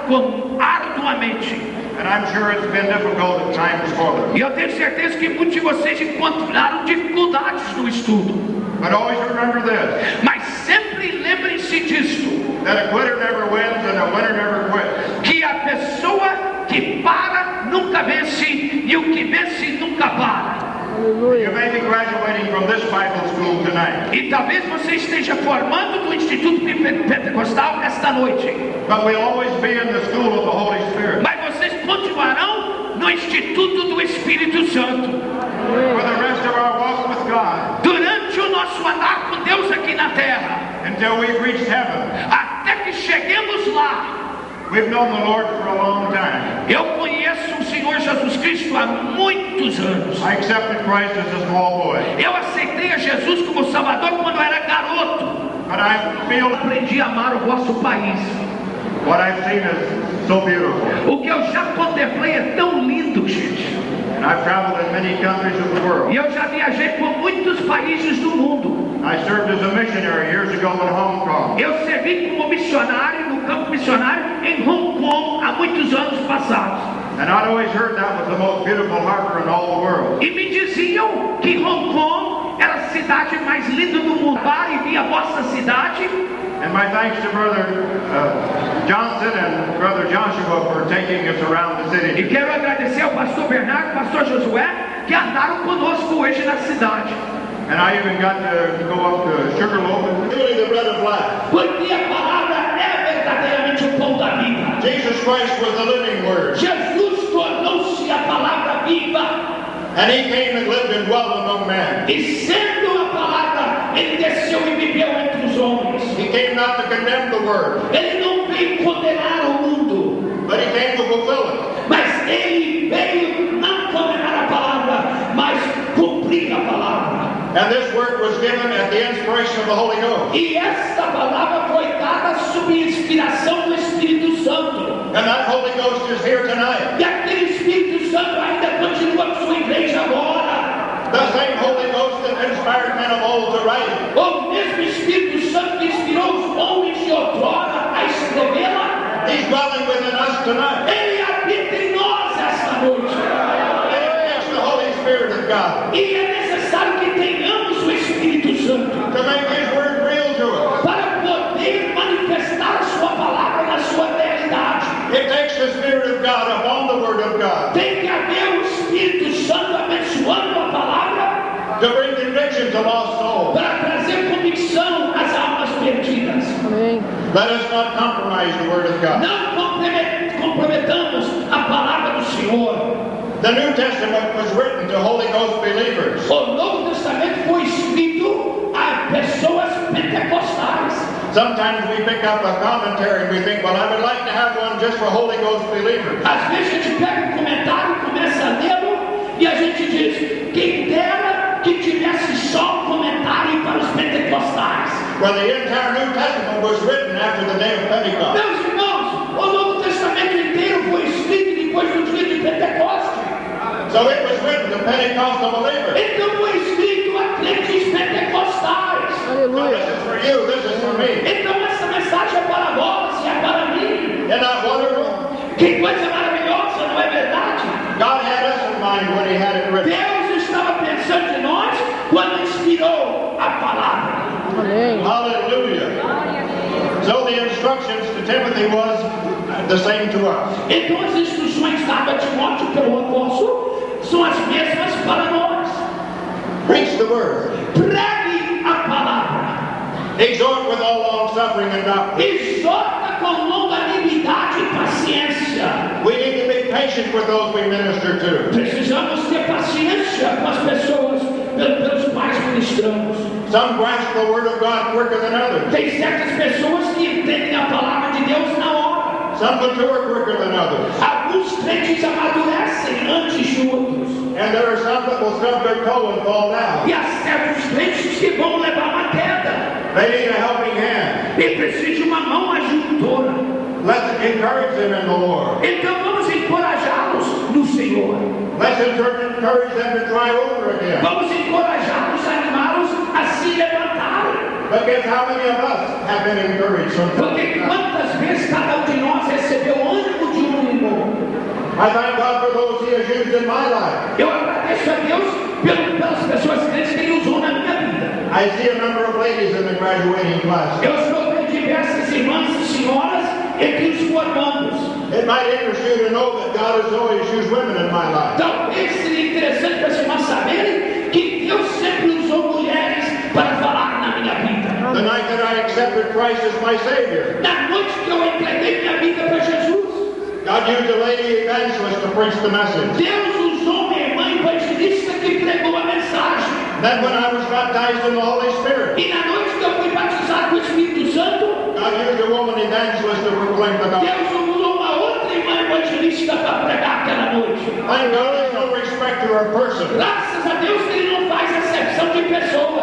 arduamente. And I'm sure it's been difficult at times for them. E eu tenho certeza que muitos de vocês encontraram dificuldades no estudo. But always remember this. Mas sempre lembrem-se disto. That a quitter never wins and a winner never quits. Que a pessoa que para nunca vence e o que vence nunca para. You may be graduating from this Bible school tonight. E talvez você esteja formando do Instituto Pentecostal esta noite. But we'll always be in the school of the Holy Spirit. Mas vocês continuarão no Instituto do Espírito Santo. For the rest of our walk with God. Durante o nosso andar com Deus aqui na terra. Until we've reached heaven. Até que cheguemos lá. We've known the Lord for a long time. Eu conheço o Senhor Jesus Cristo há muitos anos. I accepted Christ as a small boy. Eu aceitei a Jesus como Salvador quando era garoto. But I feel aprendi a amar o vosso país. What I've seen is so beautiful. O que eu já contemplei é tão lindo, gente. And I've traveled in many countries of the world. E eu já viajei por muitos países do mundo. I served as a missionary years ago in Hong Kong. Eu servi como missionário no campo missionário em Hong Kong há muitos anos passados. And I'd always heard that was the most beautiful harbor in all the world. E me diziam que Hong Kong era a cidade mais linda do mundo. Pare e vi a vossa cidade. And my thanks to Brother Johnson and Brother Joshua for taking us around the city. E quero agradecer ao pastor Bernardo e ao pastor Josué que andaram conosco hoje na cidade. And I even got to go up to Sugarloaf. Truly the bread of life. Porque a palavra é verdadeiramente o pão da vida. Jesus Christ was the living word. Jesus tornou-se a palavra viva. And he came and lived and dwelt among men. E sendo a palavra, ele desceu e viveu entre os homens. He came not to condemn the word. Ele não veio condenar o mundo. But he came to fulfill it. Mas ele veio não condenar a palavra, mas cumprir a palavra. And this word was given at the inspiration of the Holy Ghost. E esta palavra foi dada sob inspiração do Espírito Santo. And that Holy Ghost is here tonight. E aquele Espírito Santo ainda continua com sua igreja agora. The same Holy Ghost that inspired men of old to write it. O mesmo Espírito Santo que inspirou os homens de outrora a escrevê-la. He's dwelling within us tonight. Ele habita em nós esta noite. It takes the Holy Spirit of God. E é necessário que tenhamos o Espírito Santo to make His word real to us. Para poder manifestar a sua palavra na sua realidade. It takes the Spirit of God upon the Word of God. Tem que haver o Espírito Santo abençoando a palavra. To bring conviction to lost souls. Para trazer convicção às almas perdidas. Amém. Let us not compromise the Word of God. Não comprometamos a palavra do Senhor. The New Testament was written to Holy Ghost believers. O Novo Testamento foi escrito a pessoas pentecostais. Sometimes we pick up a commentary and we think, well, I would like to have one just for Holy Ghost believers. Às vezes a gente pega um comentário, começa a lê-lo e a gente diz, quem dera que tivesse só um comentário para os pentecostais. Well, the entire New Testament was written after the day of Pentecost. Meus irmãos, o Novo Testamento inteiro foi escrito depois do dia de Pentecostes. So it was written to Pentecostal believers. Então foi escrito a crentes pentecostais. So this is for you, this is for me. Então essa mensagem é para vós e é para mim. Isn't that wonderful? Que coisa maravilhosa, não é verdade? God had us in mind when He had it written. Deus estava pensando em nós quando inspirou a palavra. Amém. Hallelujah. So the instructions to Timothy was the same to us. Então as instruções dadas a Timóteo pelo apóstolo são as mesmas para nós. Preach the word. Pregue a palavra. Exhort with all long suffering and doctrine. Exorta com longanimidade e paciência. We need to be patient with those we minister to. Precisamos ter paciência com as pessoas pelos quais ministramos. Some grasp the word of God quicker than others. Tem certas pessoas que entendem a palavra de Deus na hora. Some mature quicker than others. Alguns crentes amadurecem antes de outros. And there are some that will stub their toe and fall down. E há certos crentes que vão levar uma queda. They need a helping hand. E precisa de uma mão ajudadora. Let's encourage them in the Lord. Então vamos encorajá-los no Senhor. Let's encourage them to try over again. Vamos encorajá-los, animá-los a se levantarem. But guess how many of us have been encouraged sometimes? Porque quantas vezes cada de nós recebeu ânimo de um irmão? I thank God for those He has used in my life. Eu agradeço a Deus pelas pessoas crentes que Ele usou na minha vida. I see a number of ladies in the graduating class. Eu estou vendo diversas irmãs e senhoras entre os formandos. It might interest you to know that God has always used women in my life. Talvez seria interessante para as irmãs saberem accepted Christ as my Savior. Na noite que eu entreguei minha vida para Jesus, God used a lady evangelist to preach the message. Deus usou minha irmã evangelista que pregou a mensagem. Then when I was baptized in the Holy Spirit, E na noite que eu fui batizado com o Espírito Santo, God used a woman evangelist to proclaim the gospel. Deus usou uma outra irmã evangelista para pregar aquela noite. Thank God there's no respecter of person. Graças a Deus que Ele não faz acepção de pessoas.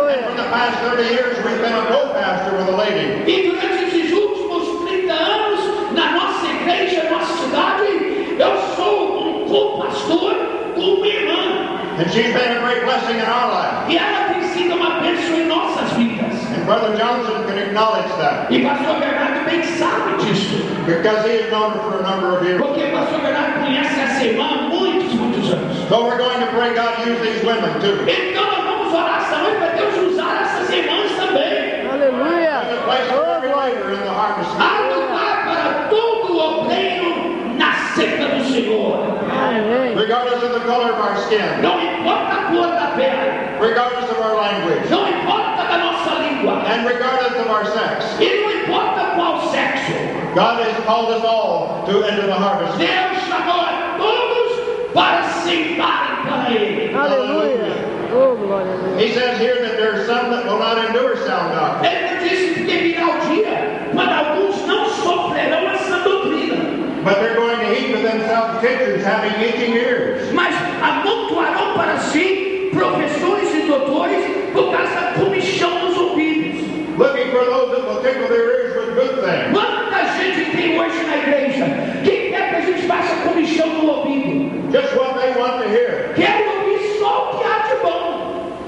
And for the past 30 years, we've been a co-pastor with a lady. E durante esses últimos 30 anos, na nossa igreja, nossa cidade, eu sou um co-pastor com uma irmã. And she's been a great blessing in our life. E ela tem sido uma bênção em nossas vidas. And Brother Johnson can acknowledge that, E pastor Bernardo bem sabe disso. because he has known her for a number of years. Porque pastor Bernardo conhece essa irmã há muitos anos. So we're going to pray God use these women too. Então nós vamos orar essa noite para Deus usar essas irmãs também. There's a place for every labor in the harvest. Há lugar para todo o obreiro na seca do Senhor. Regardless of the color of our skin, Não importa a cor da pele. regardless of our language, Não importa da nossa língua. and regardless of our sex, E não importa qual sexo. God has called us all to enter the harvest. Deus chamou a todos para semearem para Ele. He says here that there are some that will not endure sound doctrine. Ele disse que virá o dia quando alguns não sofrerão essa doutrina, But they're going to heap to themselves teachers having itching ears. mas amontoarão para si professores e doutores por causa da comichão dos ouvidos. Looking for those that will tickle their ears with good things. Quanta gente tem hoje na igreja que quer que a gente faça comichão no ouvido? Just what they want to hear. Quer ouvir só o que há de bom.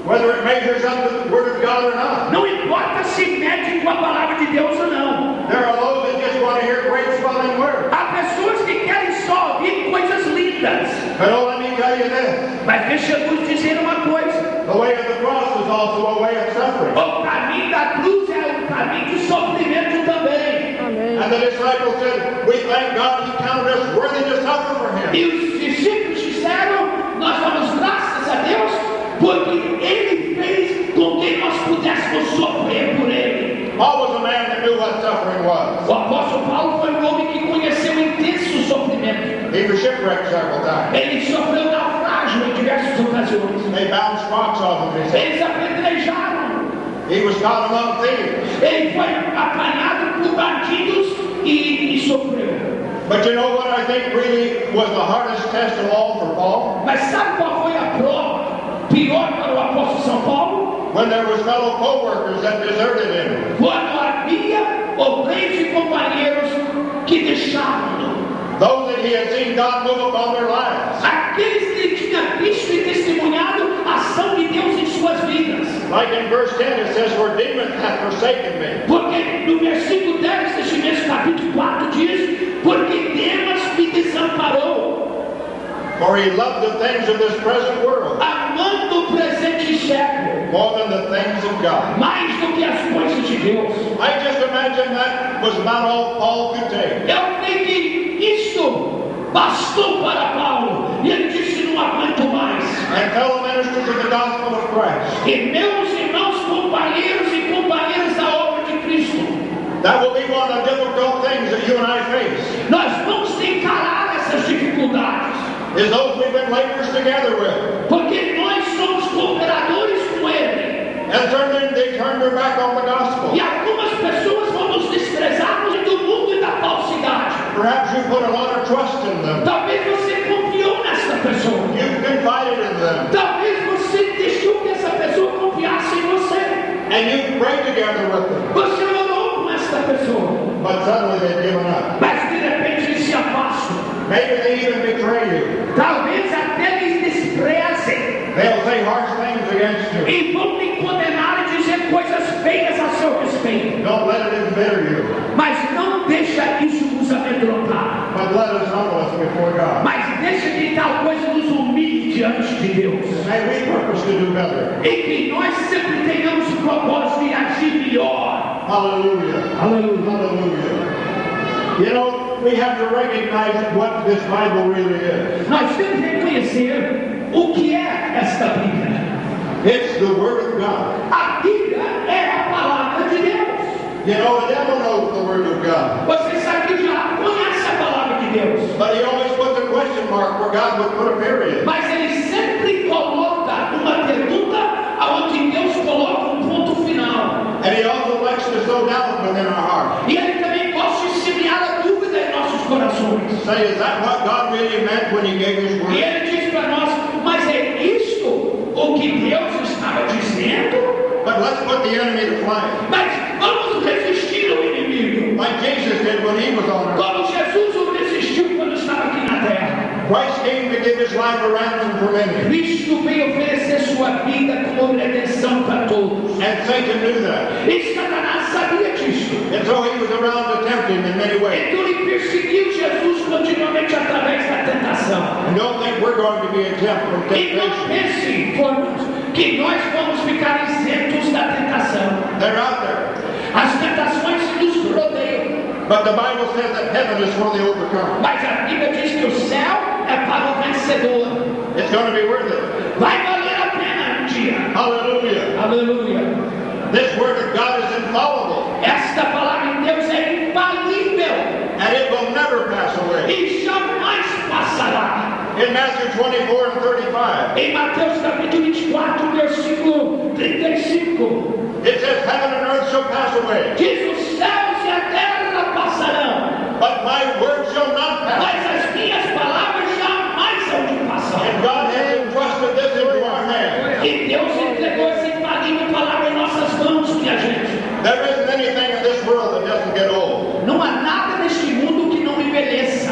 Whether it measures up to the Word of God or not. Não importa se mede com a palavra de Deus ou não. There are those that just want to hear great swelling words. Há pessoas que querem só ouvir coisas lindas. But oh, let me tell you this. Mas deixa eu vos dizer uma coisa. The way of the cross is also a way of suffering. O caminho da cruz é um caminho de sofrimento também. And the disciples said, we thank God He counted us worthy to suffer for Him. E os discípulos disseram, nós damos graças a Deus, porque Ele fez com que nós pudéssemos sofrer por Ele. Paul was a man that knew what suffering was. O apóstolo Paulo foi um homem que conheceu o intenso sofrimento. He was shipwrecked several times. Ele sofreu naufrágio em diversas ocasiões. They bounced rocks off of his head. Eles apedrejaram. He was caught among thieves. Ele foi apanhado por bandidos e sofreu. But you know what I think really was the hardest test of all for Paul? Mas sabe qual foi a prova pior para o apóstolo São Paulo? When there was fellow co-workers that deserted him. Quando havia obreiros e companheiros que deixaram-no. Those that he had seen God move upon their lives. Aqueles que ele tinha visto e testemunhado a ação de Deus em suas vidas. Like in verse 10 it says, for Demas hath forsaken me. Porque no versículo 10 deste mesmo capítulo 4 diz, porque Demas me desamparou. For he loved the things of this present world Amando o presente século, more than the things of God. mais do que as coisas de Deus. I just imagine that was about all Paul could take. Eu creio que isto bastou para Paulo. E ele disse, não aguento mais. And fellow ministers of the gospel of Christ. E meus irmãos, companheiros e companheiras da obra de Cristo, That will be one of the difficult things that you and I face. nós vamos encarar essas dificuldades. Is those we've been laborers together with. Porque nós somos cooperadores com Ele. And they turned their back on the gospel. E algumas pessoas vão nos desprezar do mundo e da falsidade. Perhaps you put a lot of trust in them. Talvez você confiou nessa pessoa. You've confided in them. Talvez você deixou que essa pessoa confiasse em você. And you prayed together with them. Você orou com essa pessoa. But suddenly they've given up. Mas de repente eles se afastam. Maybe they even betray you. Talvez até eles desprezem. They'll say harsh things against you. E vão me condenar e dizer coisas feias a seu respeito. Don't let it embitter you. Mas não deixa isso nos amedrontar. But let us humble us before God. Mas deixa que tal coisa nos humilhe diante de Deus. May we purpose to do better. E que nós sempre tenhamos o propósito de agir melhor. Hallelujah. Aleluia. Hallelujah. You know, we have to recognize what this Bible really is. Nós temos que reconhecer o que é esta Bíblia. It's the Word of God. A Bíblia é a palavra de Deus. You know, the devil knows the Word of God. Você sabe que o diabo conhece a palavra de Deus. But he always puts a question mark where God would put a period. Mas ele sempre coloca uma pergunta aonde Deus coloca um ponto final. And he also likes to sow doubt within our heart. E ele também gosta de semear a dúvida em nossos corações. Say, is that what God really meant when he gave his E word? ele diz para nós, mas é isto o que Deus estava dizendo? But let's put the enemy to flight. Mas vamos resistir ao inimigo. Like Jesus did when he was on earth. Como Jesus o resistiu quando estava aqui na terra. Christ came to give his life a ransom for many. Cristo veio oferecer sua vida como redenção para todos. And Satan knew that. E Satanás sabia disso. And so he was around to tempt him in many ways. Então ele perseguiu Jesus continuamente através da tentação. And don't think we're going to be exempt from E não temptation. pense que nós vamos ficar isentos da tentação. They're out there. As tentações nos rodeiam. But the Bible says that heaven is for the overcomer. Mas a Bíblia diz que o céu é para o vencedor. It's going to be worth it. Vai valer a pena um dia. Hallelujah. Aleluia. This word of God is infallible. Esta palavra de Deus é infalível. And it will never pass away. E jamais passará. In Matthew 24 and 35, Em Mateus capítulo 24, versículo 35. it says, heaven and earth shall pass away, Diz: os céus e a terra passarão, but my word shall not pass. mas as minhas palavras jamais hão de passar. And God has entrusted this into our hands. E Deus entregou essa infalível palavra em nossas mãos, minha gente. There isn't anything in this world that doesn't get old. Não há nada neste mundo que não envelheça.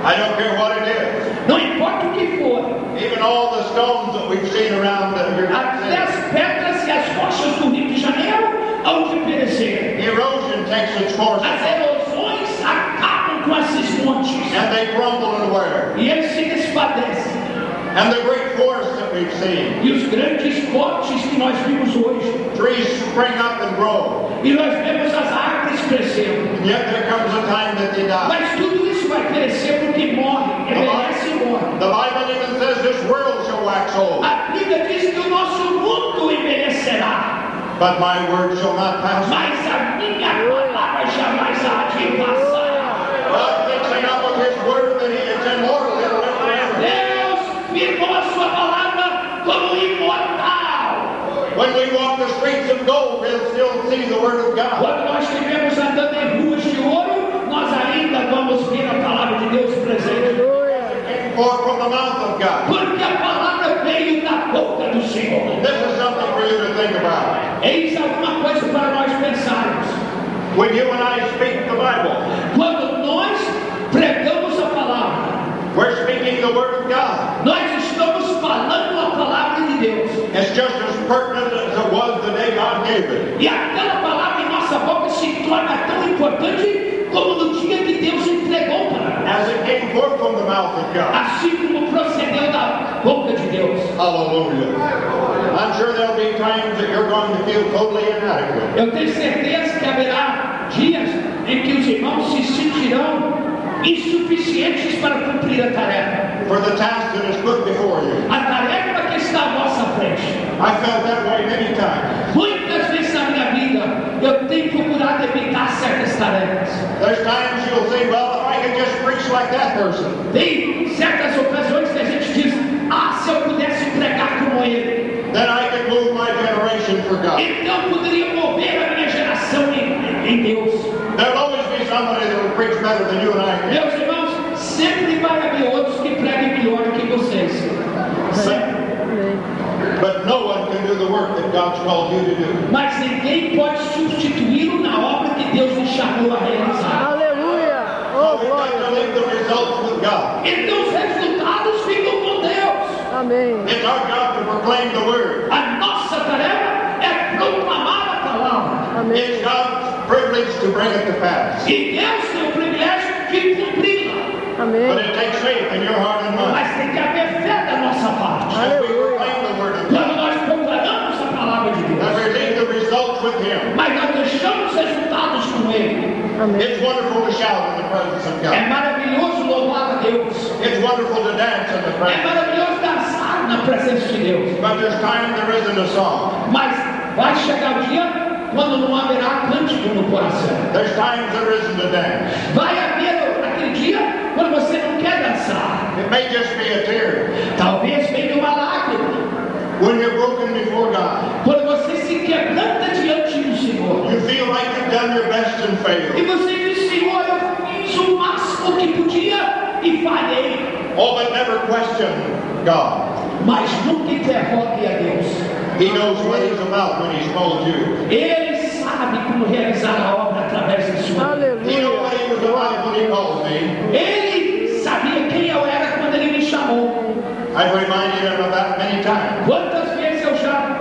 I don't care what it is. Não importa o que for. Even all the stones that we've seen around here. Até as pedras e as rochas do Rio de Janeiro hão de perecer. Erosion takes its course. As erosões acabam com esses montes. And they crumble and wear. E eles se desfadecem. And the great forests that we've seen. E os grandes fortes que nós vimos hoje. Trees spring up and grow. E nós vemos as árvores crescendo. And yet there comes a time that they die. Mas tudo isso vai perecer porque morre, envelhece e morre. The Bible even says this world shall wax old. A Bíblia diz que o nosso mundo envelhecerá. But my word shall not pass. Mas a minha palavra jamais há de passar. God fixing up with his word that it's immortal. It'll live forever. Deus firmou a sua palavra como imortal. When we walk the streets of gold, we'll still see the word of God. Quando nós estivermos andando em ruas de ouro, nós ainda vamos ver a palavra de Deus presente. For from the mouth of God. Porque a palavra veio da boca do Senhor. This is something for you to think about. Eis alguma coisa para nós pensarmos. When you and I speak the Bible, Quando nós pregamos a palavra, we're speaking the word of God. nós estamos falando a palavra de Deus. It's just as pertinent as it was the day God gave it. E aquela palavra em nossa boca se torna tão importante como no dia que Deus entregou para nós. As it came forth from the mouth of God. Assim como procedeu da boca de Deus. Hallelujah. I'm sure there'll be times that you're going to feel totally inadequate. Eu tenho certeza que haverá dias em que os irmãos se sentirão insuficientes para cumprir a tarefa. For the task that is put before you. A tarefa que está à vossa frente. I felt that way many times. Muitas vezes na minha vida eu tenho procurado evitar certas tarefas. There's times you'll say, well, if I could just preach like that person. Tem certas ocasiões que a gente diz: ah, se eu pudesse pregar como ele, Then I could move my generation for God. então eu poderia mover a minha geração em Deus. There'll always be somebody that will preach better than you and I can. Meus irmãos, sempre vai haver outros que preguem melhor do que vocês. Sempre. But no one can do the work that God's called you to do. Mas ninguém pode substituí-lo na obra que Deus lhe chamou a realizar. Aleluia! So Oh, we've got to glória! leave the results with God. Então os resultados ficam com Deus. Amém. It's our job to proclaim the word. A nossa tarefa é proclamar a palavra. Amém. It's God's privilege to bring it to pass. E Deus tem o privilégio de cumpri-la. But Amém. it takes faith in your heart and mind. Mas tem que haver fé da nossa parte. As we proclaim the word of Quando God. nós proclamamos a palavra de And Deus, we leave the results with Him. mas nós deixamos os resultados com Ele. Amém. It's wonderful to shout in the presence of É God. maravilhoso louvar a Deus. It's wonderful to dance in the É presence. maravilhoso dançar na presença de Deus. But there's time there isn't a song. Mas vai chegar o dia quando não haverá cântico no coração. There's times there isn't a dance. Vai haver aquele dia quando você não quer dançar. It may just be a tear. Talvez venha uma lágrima. When you're broken before God, Quando você se quebranta diante do Senhor. you feel like you've done your best and E failed. você diz, Senhor, eu fiz o máximo que podia e falhei. Oh, but never question God. Mas nunca interrogue a Deus. He knows what He's about when He's called you. Ele sabe como realizar a obra através da sua vida. He knew what He was about when He called me. Ele sabia quem eu era quando Ele me chamou. I've reminded Him of that many times. Quantas vezes eu já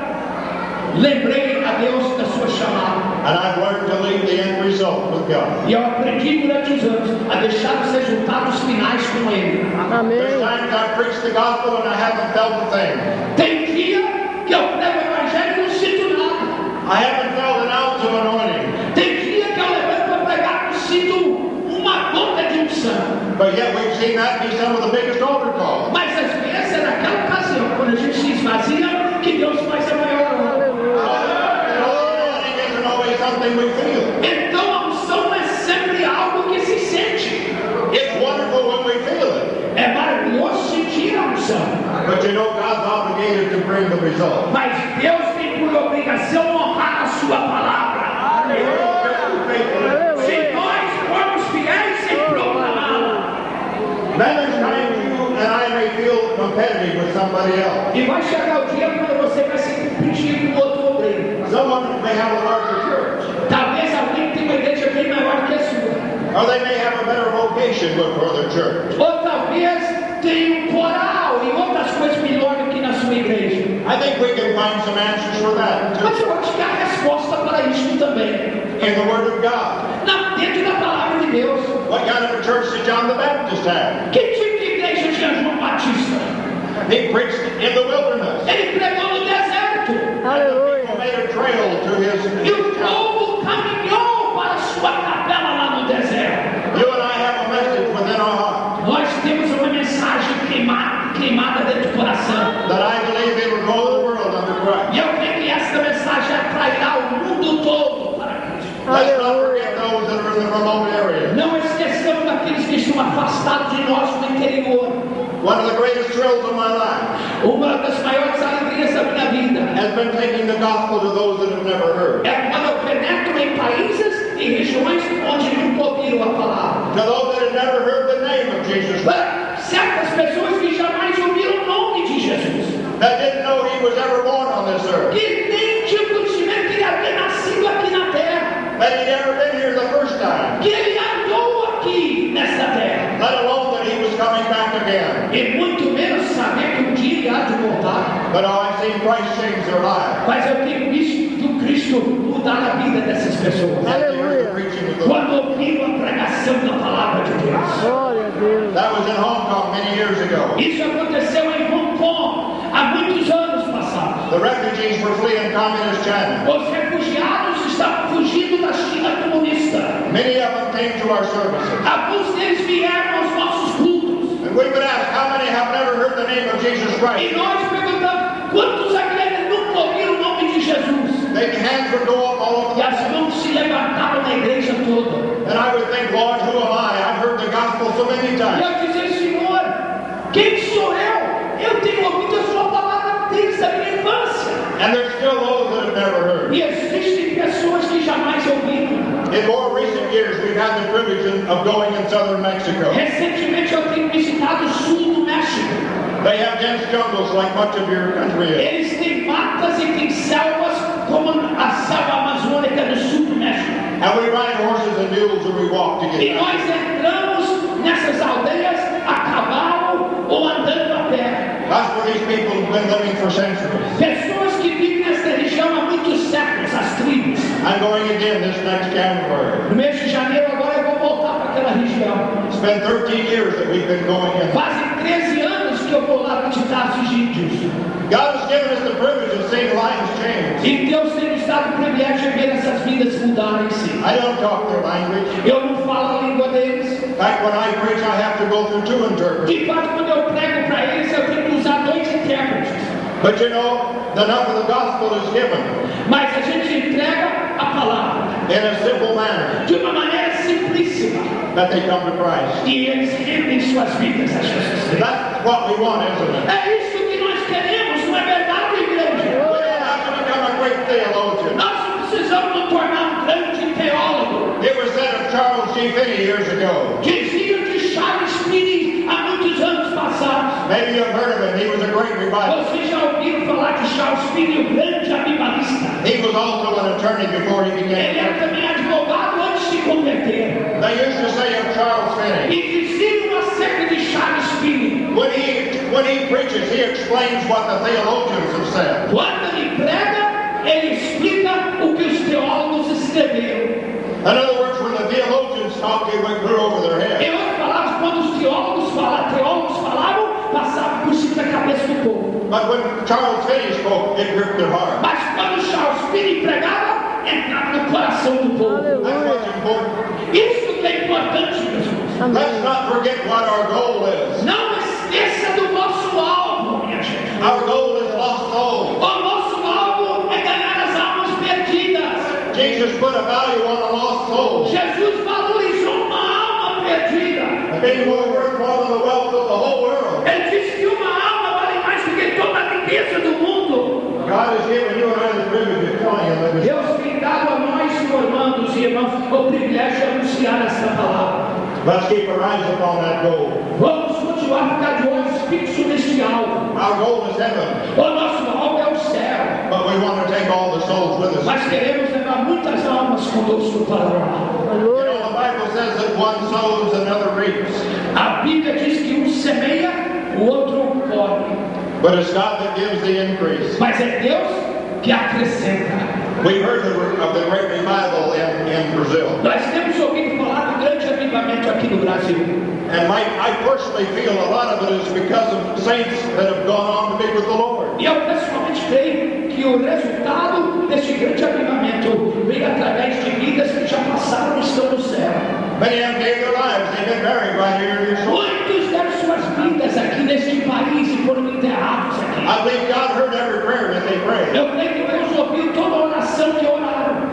lembrei a Deus da sua chamada. And I've learned to leave the end result with God. E eu aprendi durante os anos a deixar os resultados finais com Ele. There's times I've preached the gospel and I haven't felt a thing. Tem dia que eu prego o Evangelho e não sinto nada. I haven't felt an ounce of anointing. Tem dia que eu levanto para pregar e não sinto uma gota de unção. But yet we've seen that be some of the biggest altar calls. Mas às vezes é naquela ocasião, quando a gente se esvazia, que Deus faz a maior obra. Anointing isn't always something we feel. Então a unção é sempre algo que se sente. It's wonderful when we feel it. É maravilhoso sentir a unção. But you know God's obligated to bring the result. Mas Deus tem por obrigação honrar a sua palavra. Se nós formos fiéis em proclamá-la. Then there's times you and I may feel competitive with somebody else. E vai chegar o dia quando você vai se competir com outro obreiro. Someone may have a larger church. Talvez alguém tenha uma igreja bem maior que a sua. Or they may have a better vocation for their church. Ou talvez tenha um coral e outras coisas melhor do que na sua igreja. I think we can find some answers for that Mas too. eu acho que há resposta para isso também. In the Word of God. Dentro da palavra de Deus. What kind of a church did John the Baptist have? Que tipo de igreja tinha João Batista? He preached in the wilderness. Ele pregou no deserto. He made a trail to his E o town. povo caminhou para a sua capela lá no deserto. You and I have a message within our heart Nós temos uma mensagem queimada dentro do coração. that I believe it will go to the world under Christ. E eu creio que essa mensagem atrairá o mundo todo para Cristo. Let's not forget those that are in the remote area. Não esqueçamos daqueles que estão afastados de nós no interior. One of the greatest thrills of my life Uma das maiores alegrias da minha vida has been taking the gospel to those that have never heard. é quando eu penetro em países e regiões onde nunca ouviram a palavra. To those that have never heard the name of Jesus Christ. Para certas pessoas que jamais ouviram o nome de Jesus, That didn't know He was ever born on this earth. que nem tinham conhecimento que ele havia nascido aqui na terra, That He'd never been here the first time. que ele andou aqui nesta terra, Let alone that He was coming back again. e muito menos saber que um dia ele há de voltar. But I've seen Christ change their lives. Mas eu tenho visto Cristo mudar a vida dessas pessoas. After years of preaching the Quando ouviram a pregação da palavra de Deus. That was in Hong Kong many years ago. Isso aconteceu em Hong Kong há muitos anos passados. The refugees were fleeing communist China. Os refugiados estavam fugindo da China comunista. Many of them came to our services. Alguns deles vieram aos nossos cultos. And we would ask, how many have never heard the name of Jesus E Christ? nós perguntamos, quantos aqueles nunca ouviram o nome de Jesus? Their hands would go up all over E the as mãos se levantavam na igreja toda. And I would think, Lord, who am I? I've heard the gospel so many E times. eu dizia, Senhor, quem sou eu? Eu tenho ouvido a sua palavra desde a minha infância. And there's still those that have never heard. E existem pessoas que jamais ouviram. In more recent years, we've had the privilege of going in southern Mexico. Recentemente eu tenho visitado o sul do México. They have dense jungles like much of your country is. Eles têm matas e têm selvas como a selva amazônica do sul do México. And we ride horses and mules and we walk to E get nós back. entramos nessas aldeias a cavalo ou andando a pé. That's where these people have been living for centuries. Pessoas que vivem nessa região há muitos séculos, as tribos. I'm going again this next January. No mês de janeiro agora eu vou voltar para aquela região. It's been 13 years that we've been going in. Fazem 13 anos que eu vou lá visitar os índios. God has given us the privilege of seeing lives change. E Deus tem nos dado o privilégio de ver essas vidas mudarem-se. I don't talk their language. Eu não falo a língua deles. In fact, when I preach, I have to go through two interpreters. De fato, quando eu prego para eles, eu tenho que usar 2 intérpretes. But you know, enough of the gospel is given. Mas a gente entrega a palavra in a simple manner, de uma maneira simplíssima, that they come to Christ. e eles rendem suas vidas a Jesus. That's what we want, isn't it? É isso que nós queremos, não é verdade, igreja? We don't have to become a great theologian. Nós não precisamos nos tornar um grande teólogo. It was said of Charles G. Finney years ago. Diziam de Charles Finney há muitos anos passados. Maybe you've heard of him. He was a great revivalist. Vocês já ouviram falar de Charles Finney, o grande avivalista? He was also an attorney before he Ele era became. também advogado antes de se converter. They used to say of Charles Finney, E diziam acerca de Charles Finney, when he preaches, he explains what the theologians have said. quando ele prega, ele explica o que os teólogos escreveram. In other words, when the theologians talk, it went through over their head. Em outras palavras, quando os teólogos falavam, passava por cima da cabeça do povo. But when Charles Finney spoke, it gripped their heart. Mas quando Charles Finney pregava, entrava no coração do povo. That's what's important. Isso que é importante, meus irmãos. Let's not forget what our goal is. Não esqueça do nosso alvo, minha gente. Our goal is lost souls. O nosso alvo é ganhar as almas perdidas. Jesus put a value on a lost soul. Jesus valorizou uma alma perdida. Being more worth more than the wealth of the whole world. Ele disse que uma alma vale mais do que toda a riqueza do mundo. God has given you and I the privilege of telling him that Deus tem dado a nós, formandos e irmãos, o privilégio de anunciar esta palavra. let's keep our eyes upon that goal. Vamos continuar a ficar de olhos fixos neste alvo. Our goal is heaven, O nosso alvo é o céu. but we want to take all the souls with us. Mas queremos levar muitas almas conosco para lá. You know, the Bible says that one sows, another reaps. A Bíblia diz que um semeia, o outro colhe. But it's God that gives the increase. Mas é Deus que acrescenta. We heard of the great revival in Brazil. Nós temos ouvido falar do grande avivamento aqui no Brasil. And I personally feel a lot of it is because of saints that have gone on to be with the Lord. E eu pessoalmente creio que o resultado desse grande avivamento veio através de vidas que já passaram e estão no céu. Many of them gave their lives. They've been buried right here in this world. Muitos deram suas vidas aqui neste país e foram enterrados aqui. I believe God heard every prayer that they prayed. Eu creio que Deus ouviu toda a oração que oraram.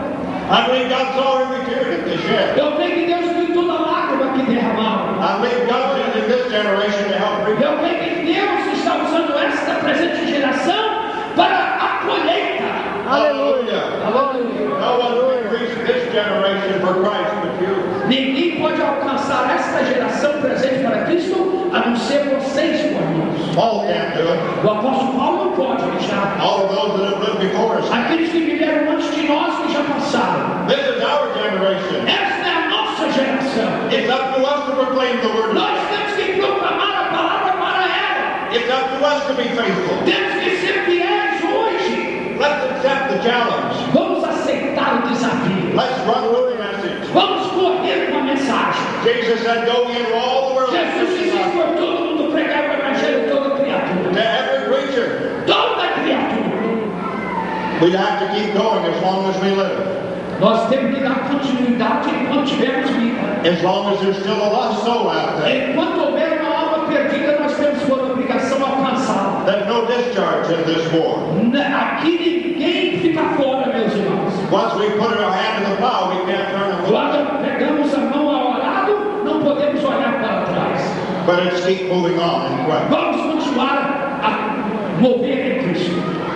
I believe God saw every tear that they shed. Eu creio que Deus viu toda a lágrima que derramaram. I believe God's using this generation to help reap. Eu creio que Deus está usando esta presente geração para a colheita. Hallelujah. No one can reach this generation for Christ but you. Ninguém pode alcançar esta geração presente para Cristo a não ser vocês, irmãos. Paul can't do it. O apóstolo Paulo não pode deixar. All of those that have lived before us. Aqueles que viveram antes de nós que já passaram. This is our generation. Esta é a nossa geração. It's up to us to proclaim the word of Nós God. temos que proclamar a palavra para ela. It's up to us to be faithful. Temos que ser fiéis hoje. Let's accept the challenge. Vamos aceitar o desafio. Let's run with the message. Vamos correr com a mensagem. Jesus said, go into all the world and Jesus preach disse the por todo mundo pregar o evangelho a toda criatura. to every creature. Toda criatura. We have to keep going as long as we live. Nós temos que dar continuidade enquanto tivermos vida. As long as there's still a lost soul out there. Enquanto houver uma alma perdida, nós temos por obrigação alcançá-la. There's no discharge in this war. Aqui ninguém fica fora, meus irmãos. Once we put our hand to the plow, we can't turn and look. Quando pegamos a mão ao arado, não podemos olhar para trás. But let's keep moving on in Christ. Vamos continuar a mover em Cristo.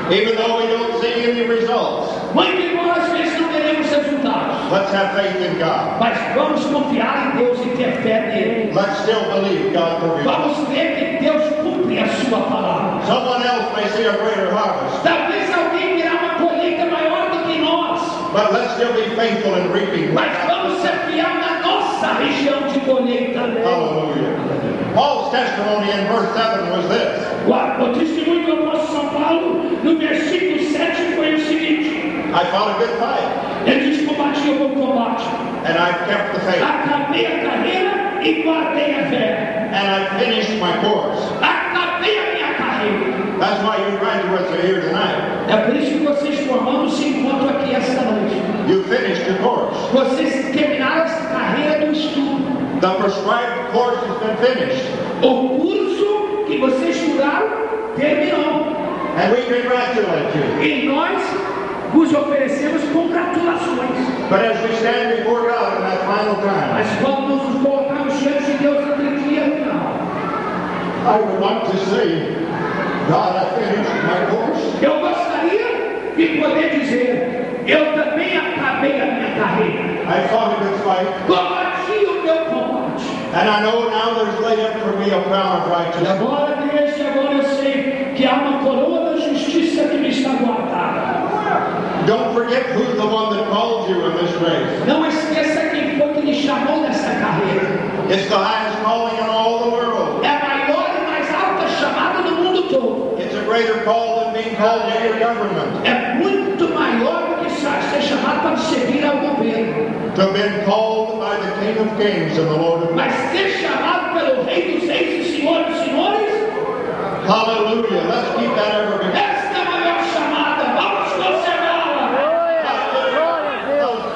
Even though we don't see any results, Muito embora às vezes não teremos resultados, let's have faith in God. mas vamos confiar em Deus e ter fé nele. Let's still believe God provides. Vamos crer que Deus cumpre a sua palavra. Someone else may see a greater harvest, Talvez alguém terá uma colheita maior do que nós, but let's still be faithful in reaping. mas vamos ser fiel na nossa região de colheita. Hallelujah. Paul's testimony in verse 7 was this. O testemunho do apóstolo São Paulo, no versículo 7, foi o seguinte: I fought a good fight, ele diz: combati o bom combate, and I've kept the faith, acabei a carreira e guardei a fé, and I've finished my course. acabei a minha carreira. That's why you graduates are here tonight. É por isso que vocês formandos se encontram aqui esta noite. You finished your course. Vocês terminaram essa carreira do estudo. The prescribed course has been finished, O curso que vocês estudaram terminou. and we congratulate you. E nós vos oferecemos congratulações. But as we stand before God in that final time, Mas quando nos colocamos diante de Deus naquele dia final, I would like to say, God, I finished my course. eu gostaria de poder dizer, eu também acabei a minha carreira. I fought a good fight, Combati o meu combate. and I know now there's laid up for me a crown of E righteousness. agora, igreja, agora eu sei que há uma coroa da justiça que me está guardada. Don't forget who's the one that called you in this race. Não esqueça quem foi que lhe chamou nessa carreira. It's the highest calling in all the world. É a maior e mais alta chamada do mundo todo. It's a greater call than being called to your government. É muito maior do que ser chamado para servir ao governo. To have been called by the King of Kings and the Lord of Mas Lords. ser chamado pelo Rei dos Reis e Senhor dos Senhores, Hallelujah. Let's keep that ever before. esta é a maior chamada. Vamos conservá-la.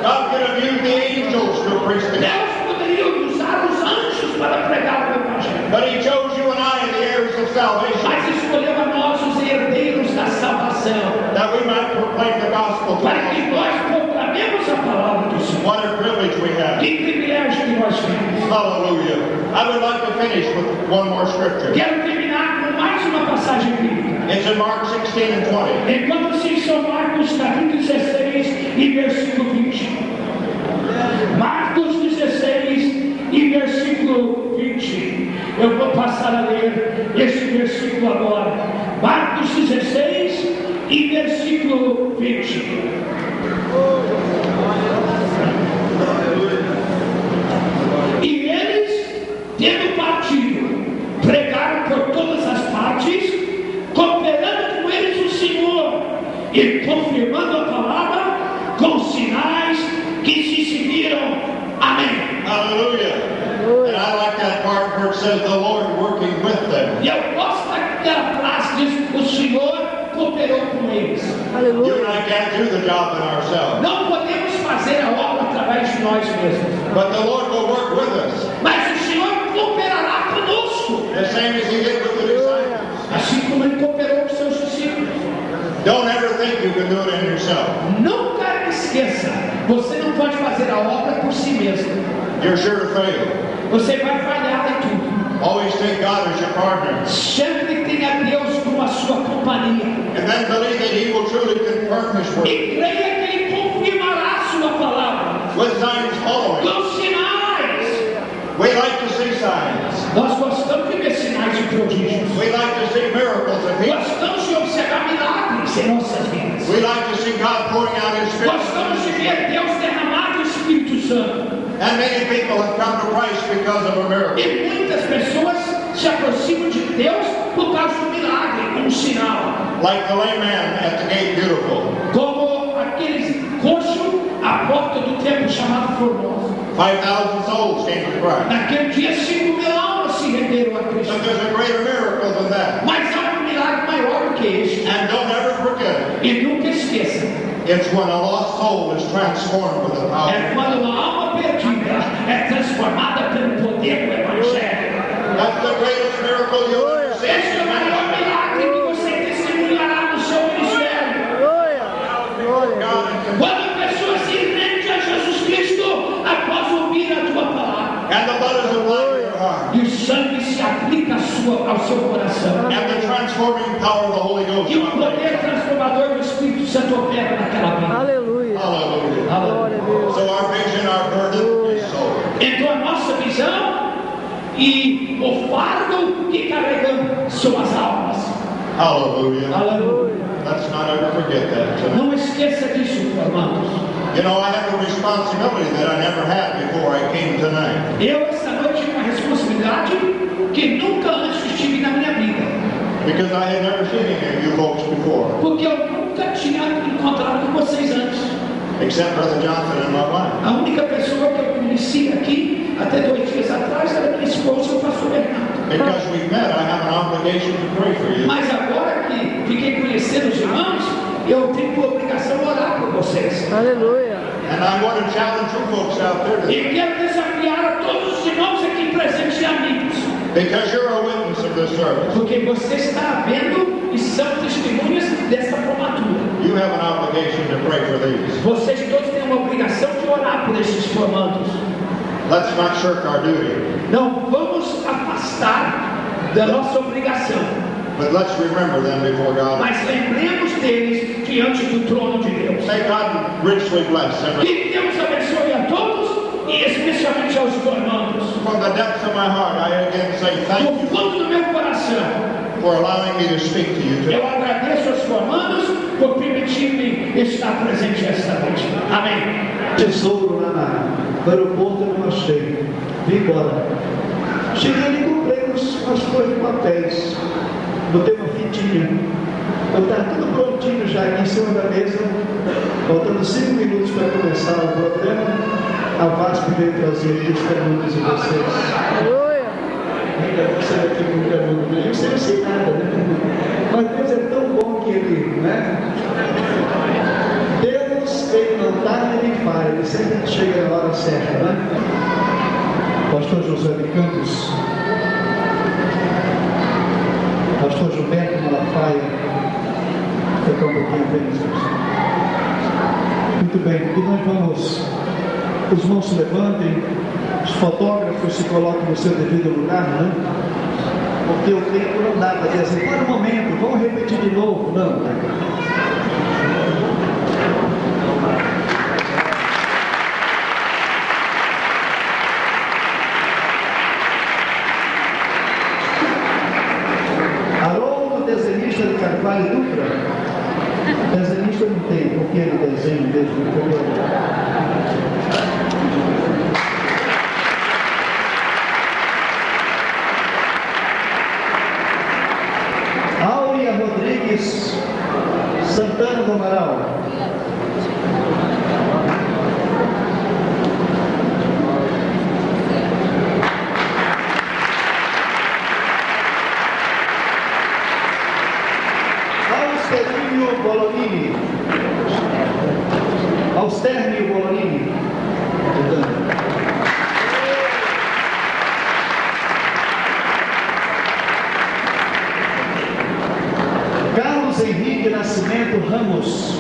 God could have used the angels to preach the gospel. Deus poderia usar os anjos para pregar o Evangelho. But He chose you and I, the heirs of salvation, Mas escolheu a nós, os herdeiros da salvação, that we might proclaim the gospel to para que all. nós proclamemos a palavra do Senhor. What a privilege we have. Que privilégio que nós temos. Hallelujah. I would like to finish with one more scripture. Quero terminar com mais uma passagem bíblica. It's in Mark 16 and 20. Enquanto-se em São Marcos, capítulo 16 e versículo 20. Marcos 16 e versículo 20. Eu vou passar a ler esse versículo agora. Marcos 16 e versículo 20. E eles, tendo partido, pregaram por todas as partes, cooperando com eles o Senhor e confirmando a palavra com sinais que se seguiram. Amém. Hallelujah. And I like that part where it says the Lord working with them. E eu gosto daquela frase, diz, o Senhor cooperou com eles. You and I can't do the job in ourselves. Não podemos fazer a obra através de nós mesmos, But the Lord will work with us. mas o Senhor cooperará conosco, The same as He did with the disciples. assim como Ele cooperou com seus discípulos. Don't ever think you can do it in yourself. Nunca esqueça, você não pode fazer a obra por si mesmo. You're sure to fail. Você vai falhar em tudo. Always take God as your partner. Sempre tenha Deus como a sua companhia. And then believe that He will truly confirm His word. E creia que Ele confirmará a sua palavra. With signs following. Com sinais. We like to see signs. Nós gostamos de ver sinais e prodígios. We like to see miracles and healings. Gostamos de observar milagres em nossas vidas. We like to see God pouring out His Spirit. Gostamos de ver Deus derramar o Espírito Santo. And many people have come to Christ because of a miracle. E muitas pessoas se aproximam de Deus por causa do milagre, um sinal. Like the lame man at the gate beautiful. Como aqueles coxos à porta do templo chamado Formoso. 5,000 souls came to Christ. Naquele dia 5.000 almas se renderam a Cristo. But there's a greater miracle than that. Mas há um milagre maior do que este. And don't ever forget, E nunca esqueça. it's when a lost soul is transformed with the power. É quando uma alma perdida é transformada pelo poder do Evangelho. That's the greatest miracle you'll ever see. Este é o maior milagre que você testemunhará no seu ministério. God can- Quando a pessoa se rende a Jesus Cristo após ouvir a tua palavra. And the blood is applied to your heart. E o sangue se aplica ao seu coração. And the transforming power of the Holy Ghost. E o poder transformador do Espírito Santo opera naquela vida. Aleluia. Hallelujah. Glória a Deus. So our vision, our burden is soul. Então a nossa visão e o fardo que carregamos são as almas. Hallelujah. Aleluia. Let's not ever forget that tonight. Não esqueça disso, irmãos. You know, I have a responsibility that I never had before I came tonight. Eu esta noite tive uma responsabilidade que nunca antes tive na minha vida. Because I had never seen any of you folks before. Porque eu nunca tinha encontrado com vocês antes. Except Brother Johnson and my wife. A única pessoa que eu conheci aqui, até 2 dias atrás, era minha esposa e o pastor Bernardo. Because we've met, I have an obligation to pray for you. Mas agora que fiquei conhecendo os irmãos, eu tenho por obrigação orar por vocês. Aleluia. And I want to challenge you folks out there E today. quero desafiar a todos os irmãos aqui presentes e amigos. Because you're a witness of this service. Porque você está vendo e são testemunhas dessa formatura. You have an obligation obligation to pray for these. Vocês todos têm uma obrigação de orar por esses formandos. Let's not shirk our duty, Não vamos afastar da nossa obrigação, but let's remember them before God. mas lembremos deles diante do trono de Deus. May God richly bless them. Que Deus abençoe a todos e especialmente aos formandos. From the depths of my heart, I again say thank Do you fundo do meu coração, for allowing me to speak to you today. eu agradeço aos formandos por permitir-me estar presente esta noite. Amém. Tesouro lá no aeroporto eu não achei. Vim embora. Cheguei ali e comprei umas coisas de papéis. Botei uma fitinha. Eu estava tudo prontinho já aqui em cima da mesa. Faltando 5 minutos para começar o programa. A VASP veio trazer os perguntas de vocês. Ainda você aqui com o pergunto. Eu não sei nada, né? Mas Deus é tão bom que Ele, né? Deus, Ele não tarda nem falha, Ele sempre chega na hora certa, né? Pastor José de Campos, Pastor Gilberto Malafaia, ficar um pouquinho apenas. Muito bem, e nós vamos, os irmãos se levantem, os fotógrafos se colocam no seu devido lugar, né? Porque o tempo não dá para dizer assim, para um momento, vamos repetir de novo, não, né? Desenhista de Carvalho Dutra, desenhista não tem, porque ele desenha mesmo, entendeu? Áurea Rodrigues Santana do Amaral. Bolonini, Austernio Bolonini, Carlos Henrique Nascimento Ramos,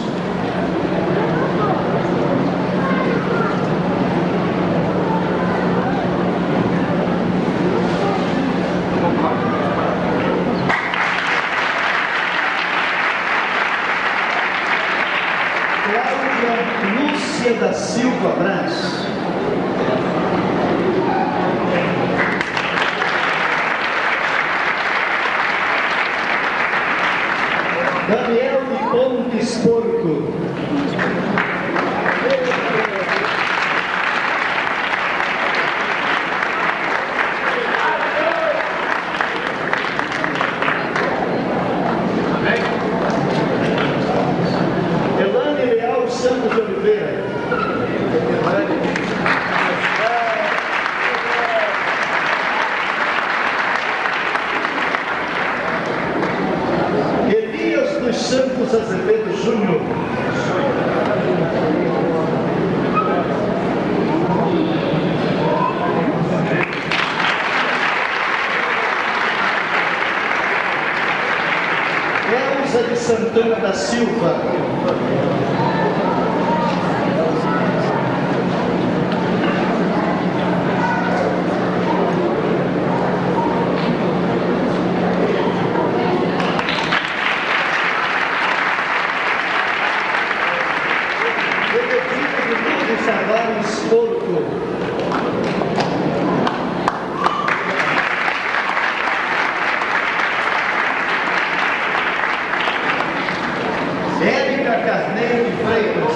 Lúcia da Silva Brás, Daniel de Pontes Porco, Elane Leal Santos de Oliveira, Elias dos Santos Azevedo Júnior, Elza de Santana da Silva, Tavares Porto, Érica Carneiro de Freitas,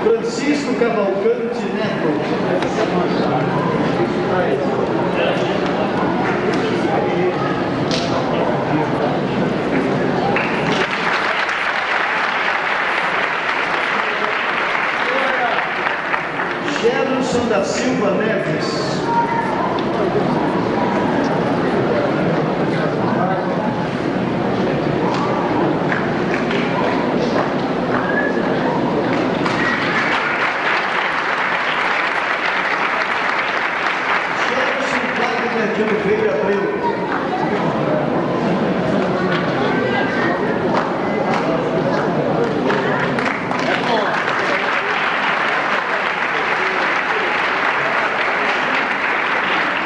Francisco Cavalcante Neto, Gerson da Silva Neves, Wagner de Oliveira Abreu.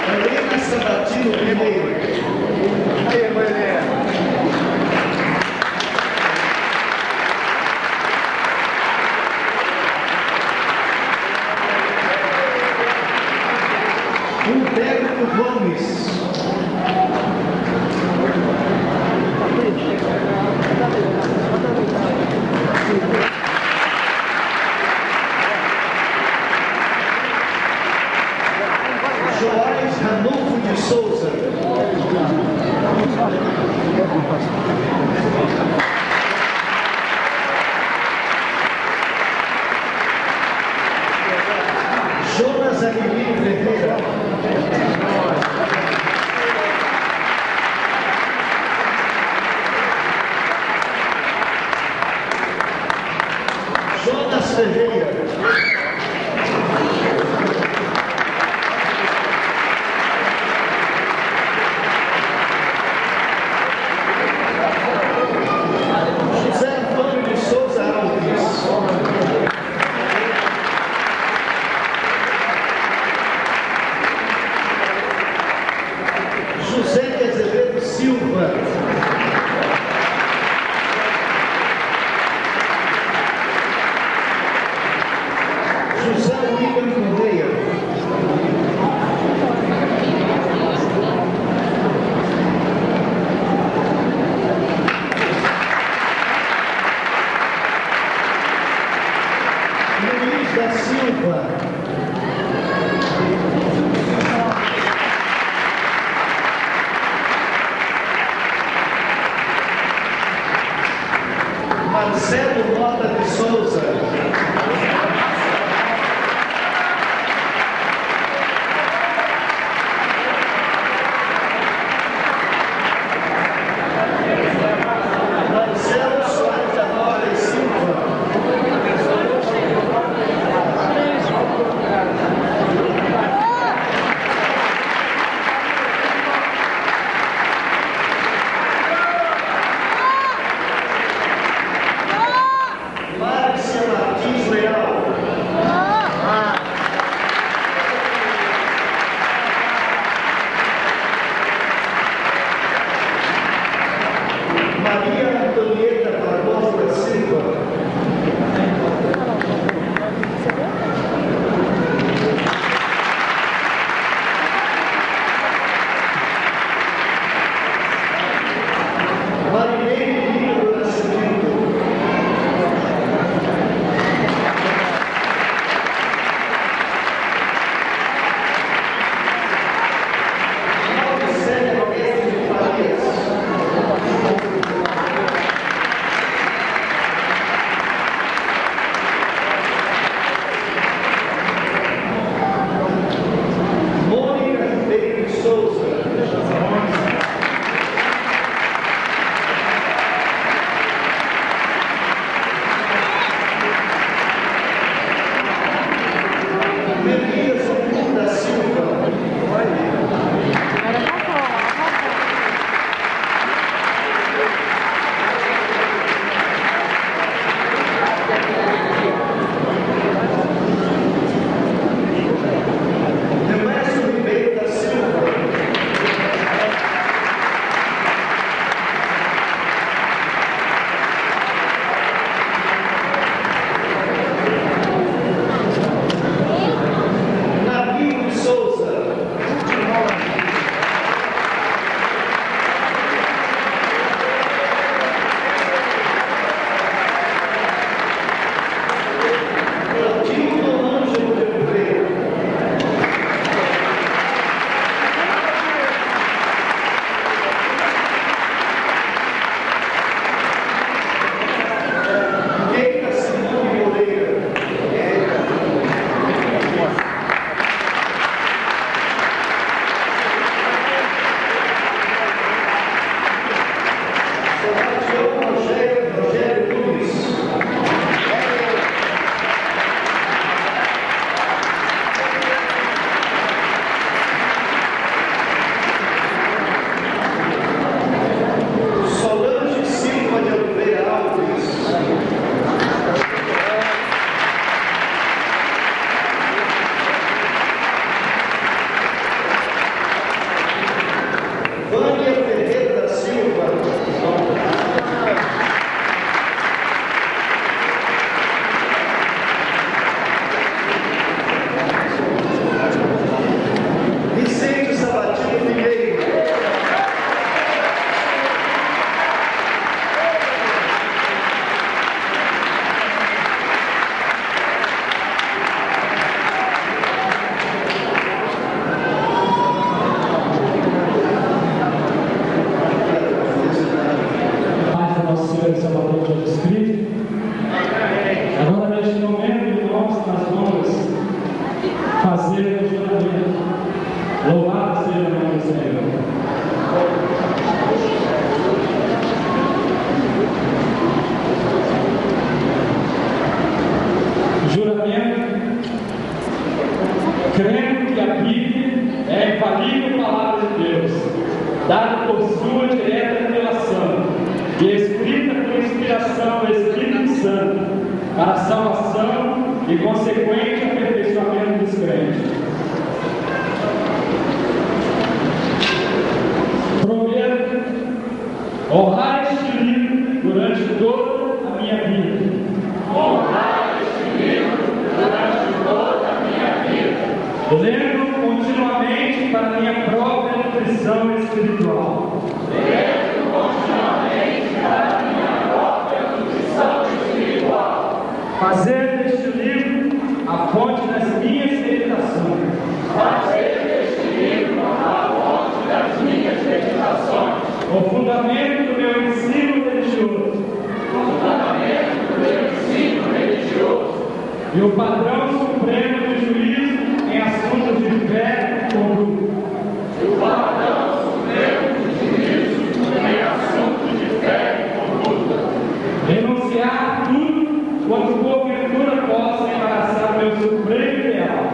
Helena Sabatino Ribeiro. Humberto Gomes. Joás Ranulfo de Souza. Jonas Aguilino Ferreira. Jonas Ferreira. Bíblia é a infalível palavra de Deus, dada por sua direta revelação e escrita por inspiração do Espírito Santo, para a salvação e consequente aperfeiçoamento dos crentes. Prometo honrar este livro durante toda a minha vida. Honrar este livro durante toda a minha vida. Lendo continuamente para minha própria nutrição espiritual. Lendo continuamente para minha própria nutrição espiritual. Fazer deste livro a fonte das minhas meditações. Fazer deste livro a fonte das minhas meditações. O fundamento do meu ensino religioso. O fundamento do meu ensino religioso. E o padrão supremo de juízo em assuntos de fé e conduta. E o padrão supremo de juízo em assuntos de fé e conduta. Renunciar a tudo quanto porventura possa embaraçar o meu supremo ideal.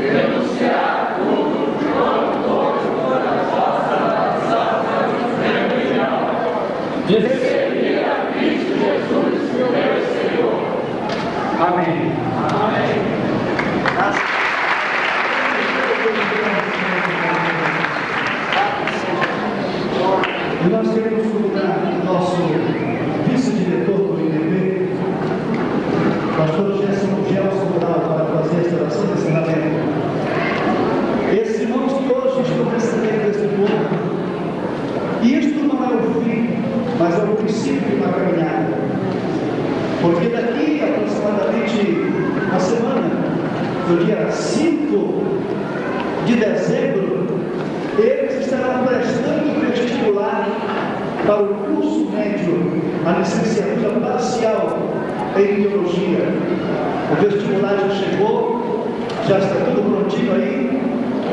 Renunciar a tudo quanto porventura possa embaraçar o meu supremo ideal. De seguir a Cristo Jesus, meu Senhor. Amém. Amém. E nós queremos convidar o nosso vice-diretor do IDP, pastor Gelson Moral, para fazer esta oração de encerramento. Esses irmãos que hoje estão recebendo este povo, e isto não é o fim, mas é o princípio de uma caminhada. Porque daqui aproximadamente uma semana, no dia 5 de dezembro, eles estarão prestando o vestibular para o curso médio, a licenciatura parcial em teologia. O vestibular já chegou, já está tudo prontinho aí.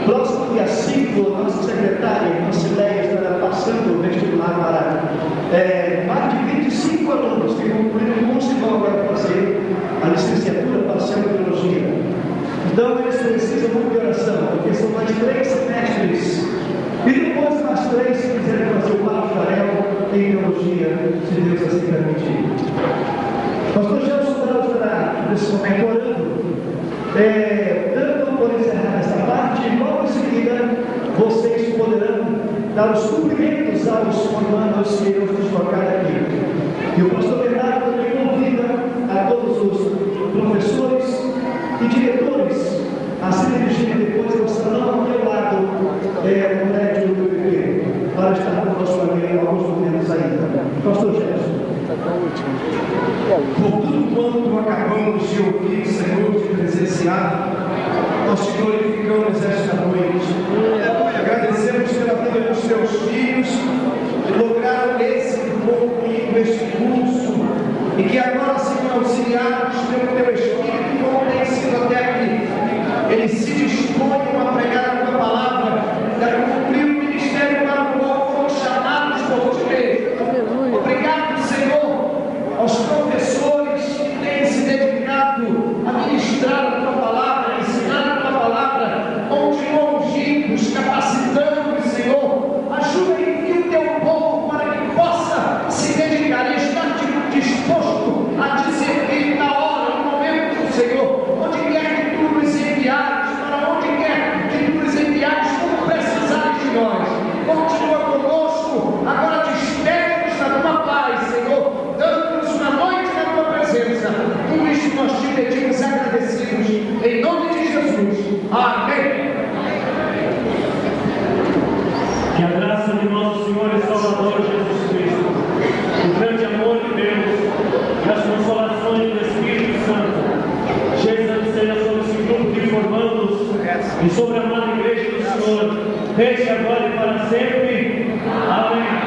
Próximo dia 5, nossa secretária, irmã Cileia, estará passando o vestibular para mais de 25 alunos que concluíram o curso e vão agora fazer a licenciatura parcial em teologia. Então eles precisam muito de oração, porque são mais 3 semestres. E depois mais 3 se quiserem fazer o bacharel em teologia, se Deus assim permitir. Pastor Gelson estará nesse momento orando, dando por encerrar esta parte, e logo em seguida vocês poderão dar os cumprimentos aos formandos que irão se deslocar aqui. E o pastor Bernardo também convida a todos os professores e diretores a se dirigirem depois ao salão aqui ao lado do prédio do IDP, para estar conosco também alguns momentos ainda. Pastor Gelson. Por tudo quanto acabamos de ouvir, Senhor, de presenciar, nós te glorificamos esta noite. Agradecemos pela vida dos teus filhos, que lograram esse concluir este curso, e que agora, Senhor, auxiliados pelo teu Espírito, como tem sido até aqui, eles se disponham a pregar a tua palavra, a cumprir o ministério para o qual foram chamados por ti mesmo. Obrigado, Senhor, aos professores que têm se dedicado a ministrar a tua palavra, a ensinar a tua palavra, continuam ungidos, capacitando, Senhor. Ajuda e envia o teu povo para que possa se dedicar e estar disposto a te servir na hora, no momento, Senhor, onde quer que tu nos enviares, para onde quer que tu nos enviares, como precisares de nós. Continua conosco, agora despede-nos da tua paz, Senhor, dando-nos uma noite na tua presença. Por isso nós te pedimos agradecidos, em nome de Jesus. Amém. Que a graça de nosso Senhor e Salvador Jesus Cristo, o grande amor de Deus e as consolações do Espírito Santo, seja sobre esse grupo de formandos e sobre a amada igreja do Senhor, desde agora e para sempre. Amém.